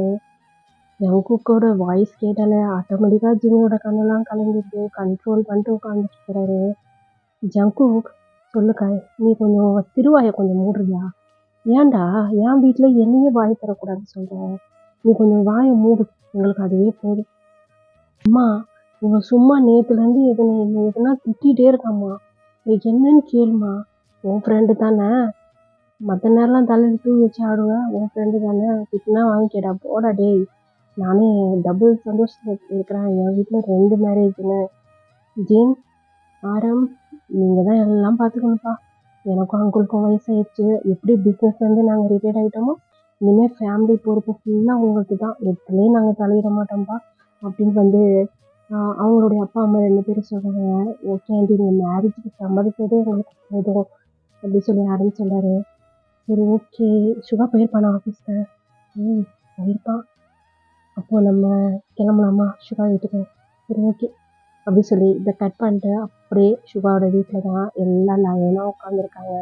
ஜங்குக்கோட வாய்ஸ் கேட்டாலே ஆட்டோமேட்டிக்காக ஜிம்மியோட கண்ணெல்லாம் கலங்கிட்டு கண்ட்ரோல் பண்ணிட்டு உட்காந்துட்டு இருக்கிறாரு. ஜங்குக், சொல்லுக்காய், நீ கொஞ்சம் திருவாயை கொஞ்சம் மூடுறியா? ஏன்டா என் வீட்டில் என்னையே வாய் தரக்கூடாதுன்னு சொல்கிறேன். நீ கொஞ்சம் வாயை மூடு, உங்களுக்கு அதுவே போதும். அம்மா, இவன் சும்மா நேற்றுலேருந்து எதுனா திட்டிகிட்டே இருக்காம்மா. இதுக்கு என்னன்னு கேளுமா. உன் ஃப்ரெண்டு தானே, மற்ற நேரம்லாம் தலையில் தூக்கி வச்சு ஆடுவேன். உன் ஃப்ரெண்டு தானே, திட்டினா வாங்கிக்கேடா, போடா டேய். நானே டபுள் சந்தோஷத்தில் இருக்கிறேன். என் வீட்டில் 2 மேரேஜுன்னு. ஜீன், ஆரம், நீங்கள் தான் எல்லாம் பார்த்துக்கணும்ப்பா. எனக்கும் அங்குளுக்கும் வயசாகிடுச்சு. எப்படி பிஸ்னஸ் வந்து நாங்கள் ரிட்டையர்ட் ஆகிட்டோமோ இனிமேல் ஃபேமிலி பொறுப்பு ஃபுல்லாக உங்களுக்கு தான். எதுலேயே நாங்கள் தலையிட மாட்டோம்ப்பா அப்படின்னு வந்து அவங்களுடைய அப்பா அம்மா 2 பேரும் சொல்கிறாங்க. ஓகே ஆண்டி, நீங்கள் மேரேஜுக்கு சம்மதித்ததே எங்களுக்கு போதும் அப்படி சொல்லி ஆரம்பி சொல்கிறாரு. சரி ஓகே. சுகா போயிருப்பானா ஆஃபீஸ்க்கு? போயிருப்பான். அப்போது நம்ம கிளம்பலாமா சுகா வீட்டுக்கு? சரி ஓகே அப்படி சொல்லி இதை கட் பண்ணிட்டு அப்படியே சுகாவோட வீட்டில் தான் எல்லாம் லைனாக உட்காந்துருக்காங்க.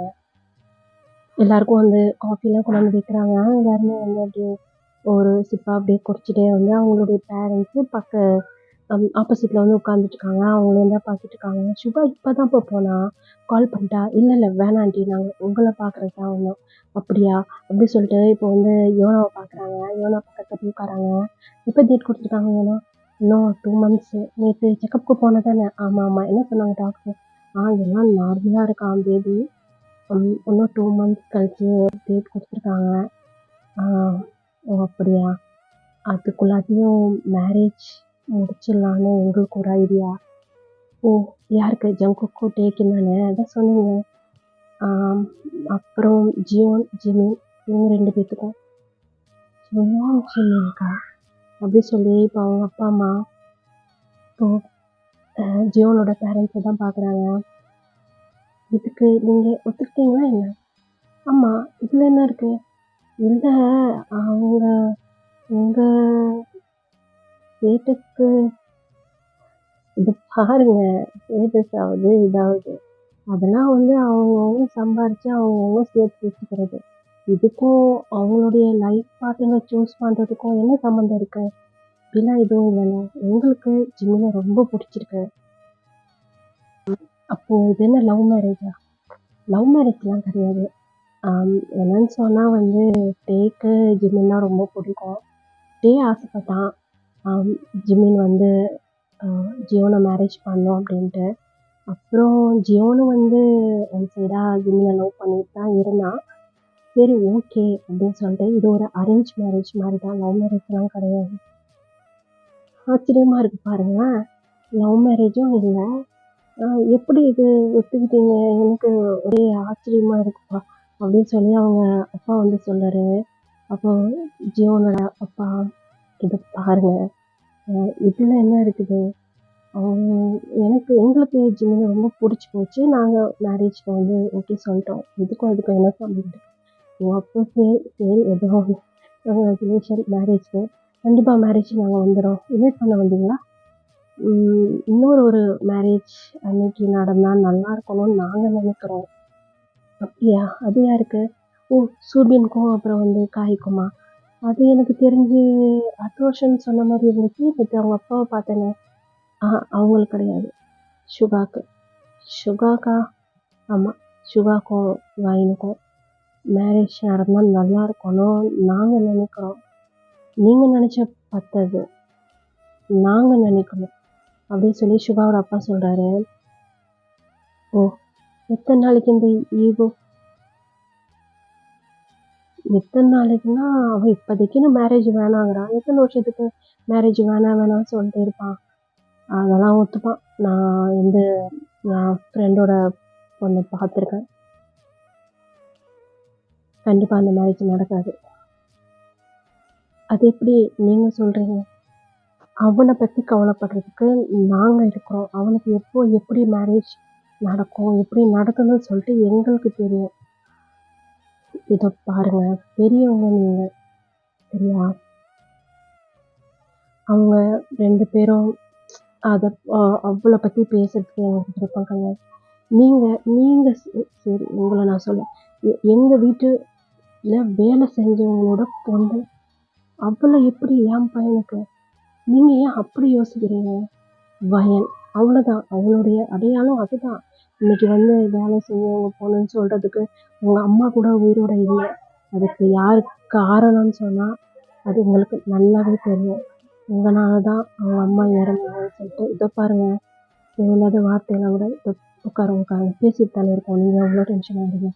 எல்லாருக்கும் வந்து காஃபிலாம் கொண்டாந்து வைக்கிறாங்க. எல்லாருமே வந்து அப்படியே ஒரு சிப்பாக அப்படியே குடிச்சிட்டே வந்து அவங்களுடைய பேரண்ட்ஸு ஆப்போசிட்டில் வந்து உட்காந்துட்ருக்காங்க. அவங்களும் தான் பார்த்துட்ருக்காங்க. சுபா இப்போ தான் போனா கால் பண்ணிட்டா. இல்லை வேணாம் ஆண்டி, நாங்கள் உங்களை பார்க்குறதுக்கு தான் வந்தோம். அப்படியா அப்படி சொல்லிட்டு இப்போ வந்து யோனாவை பார்க்குறாங்க. யோனா பக்கத்தில் உட்காராங்க. எப்போ டேட் கொடுத்துருக்காங்க யோனா? இன்னும் 2 மந்த்ஸு. நேற்று செக்கப்புக்கு போனது தானே? ஆமாம். என்ன சொன்னாங்க டாக்டர்? எல்லாம் நார்மலாக இருக்கான் பேபி. இன்னும் 2 மந்த்ஸ் கழிச்சு டேட் கொடுத்துருக்காங்க. ஓ அப்படியா? அதுக்குள்ளாட்டியும் மேரேஜ் முடிச்சிடலான்னு எங்களுக்கு ஒரு ஐடியா. ஓ யாருக்கு? ஜங்குக்கோ டேக்கு தானே? அதான் சொன்னீங்க. அப்புறம் ஜியோன் ஜிமின் இவங்க 2 பேர்த்துக்கும். ஜியோன் ஜிமின்க்கா அப்படி சொல்லி இப்போ அவங்க அப்பா அம்மா இப்போது ஜியோனோட பேரண்ட்ஸை தான் பார்க்குறாங்க. இதுக்கு நீங்கள் ஒத்துக்கிட்டீங்களா என்ன? ஆமாம், இதில் என்ன இருக்குது? இல்லை, அவங்க உங்கள் வீட்டுக்கு இது பாருங்க, ஸ்டேட்டஸ் ஆகுது இதாவது அதெல்லாம் வந்து அவங்கவுங்க சம்பாரித்து அவங்கவுங்க சேர்த்து வச்சுக்கிறது. இதுக்கும் அவங்களுடைய லைஃப் பார்ட்னர் சூஸ் பண்ணுறதுக்கும் என்ன சம்மந்தம் இருக்குது? அப்படிலாம் எதுவும் இல்லைல்ல. உங்களுக்கு ஜிம்மினை ரொம்ப பிடிச்சிருக்கு. அப்போது இது என்ன லவ் மேரேஜா? லவ் மேரேஜ்லாம் கிடையாது. என்னன்னு சொன்னால் வந்து டேக்கு ஜிம்மின்னா ரொம்ப பிடிக்கும். டே ஆசைப்பட்டான் ஜிமின் வந்து ஜியோனை மேரேஜ் பண்ணோம் அப்படின்ட்டு. அப்புறம் ஜியோனு வந்து ஒன் சைடாக ஜிமினை லவ் பண்ணிட்டு தான் இருந்தான். சரி ஓகே அப்படின்னு சொல்லிட்டு இது ஒரு அரேஞ்ச் மேரேஜ் மாதிரி தான், லவ் மேரேஜ்லாம் கிடையாது. ஆச்சரியமாக இருக்குது பாருங்கள். லவ் மேரேஜும் இல்லை. எப்படி இது ஒத்துக்கிட்டீங்க? எனக்கு ஒரே ஆச்சரியமாக இருக்குப்பா அப்படின்னு சொல்லி அவங்க அப்பா வந்து சொல்கிறாரு. அப்போ ஜியோனோட அப்பா, இது பாருங்கள், இதில் என்ன இருக்குது? அவங்க எங்களுக்கு ஜிமின ரொம்ப புடிச்சு போச்சு. நாங்க மேரேஜ்க்கு வந்து ஓகே சொல்லிட்டோம். இதுக்கும் என்ன சம்மந்தம்? எங்க அப்பா சரி ஏதோ ஒண்ணு கங்ராச்சுலேஷன் மேரேஜ்க்கு. கண்டிப்பா மேரேஜ்க்கு நாங்க வந்துர்றோம். இன்வைட் பண்ண வந்தீங்களா? இன்னொரு ஒரு மேரேஜ் அன்னைக்கு நடந்தா நல்லா இருக்கணும்னு நாங்க நெனைக்கிறோம். அப்படியா? அது யாருக்கு? ஓ! சூபின்க்கும் அப்புறம் வந்து காய்க்குமா? அது எனக்கு தெரிஞ்சு அடுத்த வருஷம்னு சொன்ன மாரி இருந்துச்சு. நேத்து அவங்க அப்பாவ பார்த்தேனே. அவங்களுக்கு கிடையாது. சுகாக்கு. சுகாக்கா? ஆமா. சுகாக்கும், வயனுக்கும் மேரேஜ் நடந்தா நல்லா இருக்கணும்னு நாங்க நெனைக்கிறோம். நீங்க நெனச்சா பத்தாது. நாங்க நெனைக்கணும். அப்படின்னு சொல்லி சுகாவோட அப்பா சொல்றாரு. ஓ! எத்தன நாளைக்கு இந்த ஈகோ? எத்தன நாளைக்குன்னா, அவன் இப்போதைக்குன்னு மேரேஜ் வேணாங்கிறான். எத்தன வருஷத்துக்கு மேரேஜ் வேணாம்னு சொல்லிட்டே இருப்பான்? அதெல்லாம் ஒத்துப்பான். நான் என் ஃப்ரெண்டோட பொண்ண பார்த்துருக்கேன். கண்டிப்பா அந்த மேரேஜ் நடக்காது. அது எப்படி நீங்க சொல்றீங்க? அவன பத்தி கவலைப்படுறதுக்கு நாங்க இருக்கிறோம். அவனுக்கு எப்போ எப்படி மேரேஜ் நடக்கும், எப்படி நடக்கணும்னு சொல்லிட்டு எங்களுக்கு தெரியும். இத பாருங்க, பெரியவங்க நீங்க. சரியா? அவங்க 2 பேரும் அத அவள பத்தி பேசுறதுக்கு எங்களுக்கு விருப்பம் கிடையாது. நீங்க நீங்க சரி உங்கள நான் சொல்ல எங்க வீட்டுல வேலை செஞ்சவங்களோட பொண்ணு. அவள எப்படி என் பையனுக்கு? நீங்க ஏன் அப்படி யோசிக்கிறீங்க? வயன். அவ்வளோதான். அவளுடைய அடையாளம் அதுதான். இன்னைக்கு வந்து வேலை செஞ்சவங்க பொண்ணுன்னு சொல்றதுக்கு உங்க அம்மா கூட உயிரோட இல்ல. அதுக்கு யாரு காரணம்னு சொன்னா, அது உங்களுக்கு நல்லாவே தெரியும். உங்கனால தான் அவங்க அம்மா இறந்தாங்கன்னு சொல்லிட்டு. இதோ பாருங்க, தேவையில்லாத வார்த்தையெல்லாம் கூட உட்காருங்க. பேசிட்டு தானே இருக்கோம். நீங்க எவ்வளோ டென்ஷன் ஆகுறீங்க?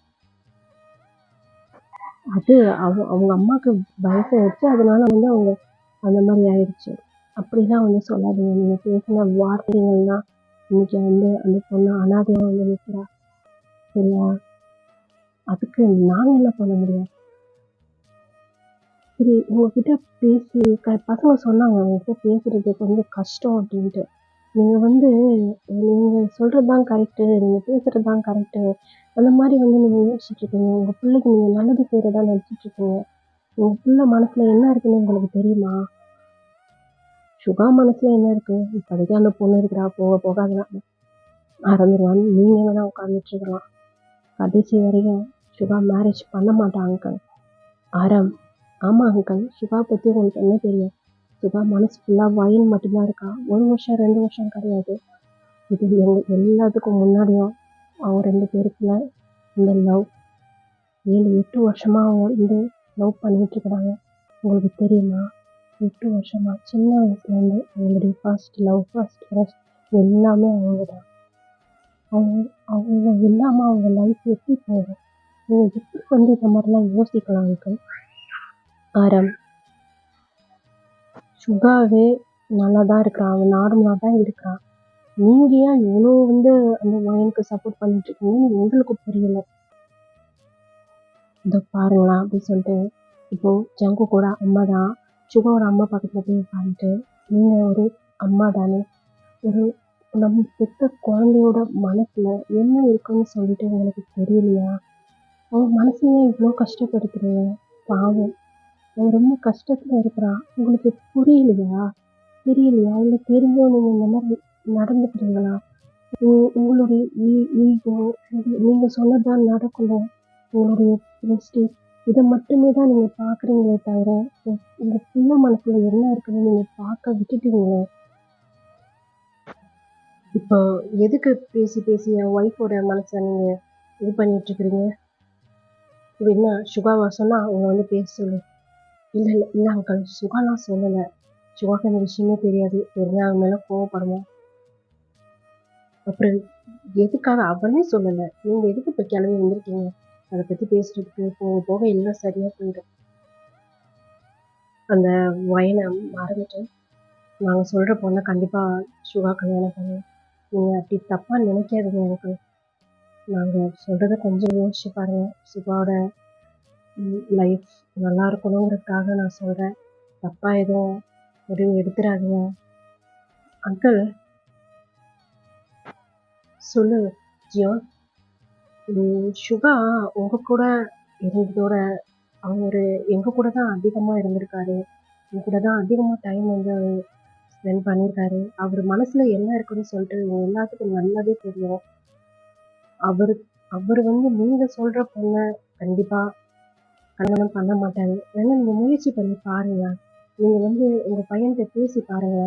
அது அவங்க அம்மாவுக்கு வயசாயிடுச்சு. அதனால வந்து அவங்க அந்த மாரி ஆயிடுச்சு. அப்படிலாம் வந்து சொல்லாதீங்க. நீங்க பேசின வார்த்தைகள்லாம் இன்னைக்கு வந்து அந்த பொண்ணு அனாதையா வந்து நிக்கிறா. சரியா? அதுக்கு நாங்க என்ன பண்ண முடியும்? சரி உங்ககிட்ட பேசி பசங்க சொன்னாங்க உங்ககிட்ட பேசுறது கொஞ்சம் கஷ்டம் அப்படின்ட்டு. நீங்க வந்து நீங்க சொல்றது தான் கரெக்ட்டு. நீங்க பேசுறது தான் கரெக்ட்டு. அந்த மாரி வந்து நீங்க யோசிச்சுட்டு இருக்கீங்க. உங்க பிள்ளைக்கு நீங்க நல்லது செய்றதா நெனச்சுட்டு இருக்கீங்க. உங்க புள்ள மனசுல என்ன இருக்குன்னு உங்களுக்கு தெரியுமா? சுகா மனசுல என்ன இருக்கு? இப்போதைக்கு அந்த பொண்ணு இருக்கிறா. போக போக அதெல்லாம் மறந்துருவான்னு நீங்க வேணா உட்காந்துட்டு இருக்கலாம். கடைசி வரையும் சுகா மேரேஜ் பண்ண மாட்டா அங்கிள். ஆரம். ஆமா அங்கிள். சுகா பத்தி உங்களுக்கு என்ன தெரியும்? சுகா மனசு ஃபுல்லா வயன் மட்டும்தான் இருக்கா. 1 வருஷம் 2 வருஷம் கிடையாது. இது எல்லாத்துக்கும் முன்னாடியும் அவங்க 2 பேருக்குள்ள இந்த லவ் 7, 8 வருஷமா அவங்க வந்து லவ் பண்ணிட்டு இருக்கிறாங்க. உங்களுக்கு தெரியுமா? 8 வருஷமா சின்ன வயசுலேருந்து அவங்களுடைய ஃபர்ஸ்ட் லவ், ஃபர்ஸ்ட் க்ரஷ் எல்லாமே அவங்க தான். அவங்க அவங்க இல்லாம அவங்க லைஃப் எப்படி போகும்? நீங்க எப்படி வந்து இந்த மாதிரிலாம் யோசிக்கலாம் அங்கிள்? ஆரம். சுகாவே நல்லா தான் இருக்கிறான். அவன் நார்மலா தான் இருக்கிறான். நீங்க ஏன் இவ்வளோ வந்து அந்த பையனுக்கு சப்போர்ட் பண்ணிட்டு இருக்கீங்கன்னு எங்களுக்கு புரியல. இதோ பாருங்களா அப்படின்னு சொல்லிட்டு இப்போ ஜங்கு கூட அம்மா தான். சுகாவோட அம்மா பக்கத்துல போய் உட்காந்துட்டு நீங்க ஒரு அம்மா தானே. ஒரு நம்ம பெத்த குழந்தையோட மனசுல என்ன இருக்குன்னு சொல்லிட்டு உங்களுக்கு தெரியலையா? அவன் மனசையே இவ்வளோ கஷ்டப்படுத்துறீங்க. பாவம். அவன் ரொம்ப கஷ்டத்துல இருக்கிறான். உங்களுக்கு புரியலையா? தெரியலையா? இல்ல தெரிஞ்சும் நீங்க இந்த மாதிரி நடந்துக்கிறீங்களா? உங்களுடைய ஈகோ நீங்க சொன்னதுதான் நடக்கணும். உங்களுடைய பிரஸ்டீஜ் இத மட்டுமே தான் நீங்க பார்க்குறீங்களே தவிர, உங்க புள்ள மனசுல என்ன இருக்குன்னு நீங்க பார்க்க விட்டுட்டீங்களே. இப்போ எதுக்கு பேசி பேசி என் ஒய்ஃபோட மனச நீங்க இது பண்ணிட்டு இருக்கிறீங்க? இப்ப என்ன சுகாவா சொன்னா உங்கள வந்து பேச சொல்லு. இல்ல அங்கிள். சுகாலாம் சொல்லல. சுகாக்கு இந்த விஷயமே தெரியாது. தெரிஞ்சா அவன் மேல கோவப்படுவான். அப்புறம் எதுக்காக அவனே சொல்லல. நீங்க எதுக்கு இப்ப கிளம்பி வந்திருக்கீங்க? அத பத்தி பேசுறதுக்கு போக போக எல்லாம் சரியா போயிடும். அந்த வயன மறந்துட்டு நாங்க சொல்ற பொண்ண கண்டிப்பா சுகா கல்யாணம் பண்ணும். நீங்க அப்படி தப்பா நினைக்காதீங்க எனக்கு. நாங்க சொல்றத கொஞ்சம் யோசிச்சு பாருங்க. சுகாவோட லைஃப் நல்லா இருக்கணுங்கிறதுக்காக நான் சொல்றேன். தப்பா எதுவும் முடிவு எடுத்துறாதீங்க. அங்கிள் சொல்லு ஜியோ. சுகா உங்க கூட இருந்ததோட அவரு எங்க கூட தான் அதிகமா இருந்திருக்காரு. எங்க கூட தான் அதிகமா டைம் வந்து ஸ்பெண்ட் பண்ணியிருக்காரு. அவர் மனசுல என்ன இருக்குன்னு சொல்லிட்டு உங்க எல்லாத்துக்கும் நல்லாவே தெரியும். அவரு அவரு வந்து நீங்க சொல்ற பொண்ண கண்டிப்பா கல்யாணம் பண்ண மாட்டாரு. வேணா நீங்க முயற்சி பண்ணி பாருங்க. நீங்க வந்து உங்க பையன்கிட்ட பேசி பாருங்க.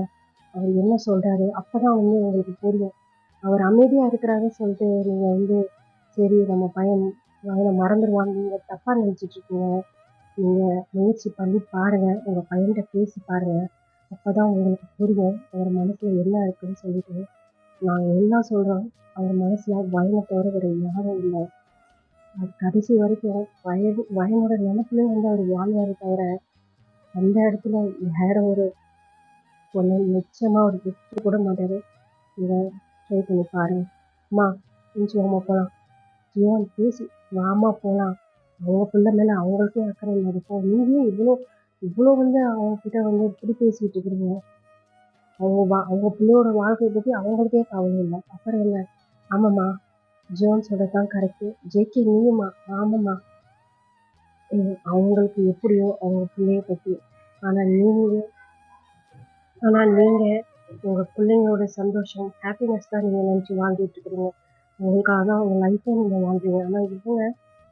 அவர் என்ன சொல்றாரு? அப்பதான் வந்து உங்களுக்கு புரியும். அவர் அமைதியா இருக்கிறாருன்னு சொல்லிட்டு நீங்க வந்து சரி நம்ம பையன் பையனை மறந்துடுவான்னு நீங்க தப்பா நினைச்சிட்டு இருக்கீங்க. நீங்க முயற்சி பண்ணி பாருங்க. உங்க பையன்கிட்ட பேசி பாருங்க. அப்பதான் உங்களுக்கு புரியும். அவர் மனசுல என்ன இருக்குன்னு சொல்லிட்டு. நாங்க எல்லாம் சொல்றோம். அவர் மனசுல வயனை தவிர வேற யாரும் இல்லை. அவர் கடைசி வரைக்கும் வயனோட நினைப்புலயே வந்து அவர் வாழ்வாரு தவிர அந்த இடத்துல வேற ஒரு பொண்ணு நிச்சயமா அவர் விட்டு கூட மாட்டாரு. இதை ட்ரை பண்ணி பாருங்க. அம்மா கொஞ்சம் வாமா போலாம். ஜீவன் பேசி வாமா போலாம். அவங்க பிள்ளை மேல அவங்களுக்கே அக்கறை இல்லாதப்போ நீங்களே இவ்வளோ இவ்வளோ வந்து அவங்க கிட்ட வந்து இப்படி பேசிட்டு இருக்கிறீங்க. அவங்க பிள்ளையோட வாழ்க்கையை பத்தி அவங்களுக்கே கவலை இல்லை. அப்புறம் என்ன? ஆமாம்மா ஜோன் சொல்றதுதான் கரெக்டு. ஜேகே நீயுமா? ஆமாம்மா. அவங்களுக்கு எப்படியோ அவங்க பிள்ளைய பத்தி. ஆனா நீங்க உங்க பிள்ளைங்களோட சந்தோஷம் ஹாப்பினஸ் தான் நீங்க நினைச்சு வாழ்ந்துட்டு இருக்கிறீங்க. உங்களுக்காக தான் உங்க லைஃப்பை நீங்க வாழ்றீங்க. ஆனா இவங்க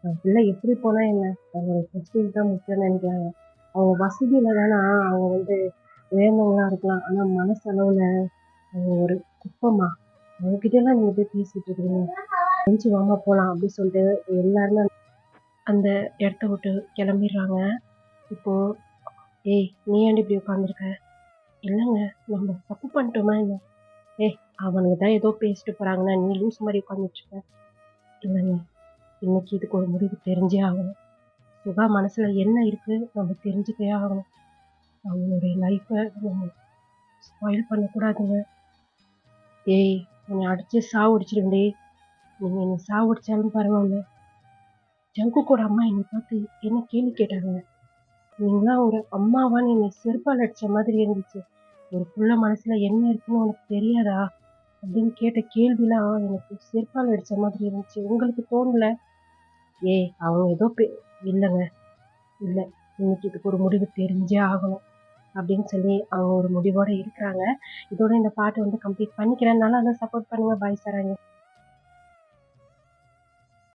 என் பிள்ளை எப்படி போனா என்ன, அவங்களோட ப்ரெஸ்டீஜ் தான் முக்கியம்னு நினைக்கிறாங்க. அவங்க வசதியில வேணா அவங்க வந்து உயர்ந்தவங்களா இருக்கலாம். ஆனா மனசளவுல அவங்க ஒரு குப்பமா. அவங்க கிட்ட எல்லாம் நீங்க போய் பேசிட்டு இருக்கிறீங்க. எந்திச்சு வாமா போலாம் அப்படின்னு சொல்லிட்டு எல்லாருமே அந்த இடத்த விட்டு கிளம்பிடுறாங்க. இப்போ ஏய் நீ ஏன்டி இப்படி உட்காந்துருக்க? இல்லைங்க நம்ம தப்பு பண்ணிட்டோமா என்ன? ஏய் அவனுங்க தான் ஏதோ பேசிட்டு போறாங்கன்னா நீ லூஸ் மாதிரி உட்காந்துட்டு இருக்க. இல்லைங்க இன்னைக்கு இதுக்கு ஒரு முடிவு தெரிஞ்சே ஆகணும். சுகா மனசுல என்ன இருக்கு நம்ம தெரிஞ்சுக்கவே ஆகணும். அவங்களுடைய லைஃப்பை நம்ம ஸ்பாயில் பண்ணக்கூடாதுங்க. ஏய் உன்னை அடிச்சு சாவடிச்சிருவேன்டே. நீங்க என்னை சாவடிச்சாலும் பரவாயில்ல. ஜங்குக்கோட அம்மா என்னை பார்த்து என்ன கேள்வி கேட்டாங்க. நீங்களாம் ஒரு அம்மாவான்னு என்னை செருப்பால் அடிச்ச மாதிரி இருந்துச்சு. ஒரு புள்ள மனசுல என்ன இருக்குன்னு உனக்கு தெரியாதா அப்படின்னு கேட்ட கேள்விலாம் எனக்கு செருப்பால் அடிச்ச மாதிரி இருந்துச்சு. உங்களுக்கு தோணல? ஏய் அவங்க ஏதோ இல்லைங்க இல்லை இன்னைக்கு இதுக்கு ஒரு முடிவு தெரிஞ்சே ஆகணும் அப்படின்னு சொல்லி அவங்க ஒரு முடிவோட இருக்கிறாங்க. இதோட இந்த பாட்டு வந்து கம்ப்ளீட் பண்ணிக்கிறேன். நல்லா சப்போர்ட் பண்ணுங்க. பாய் சராங்க.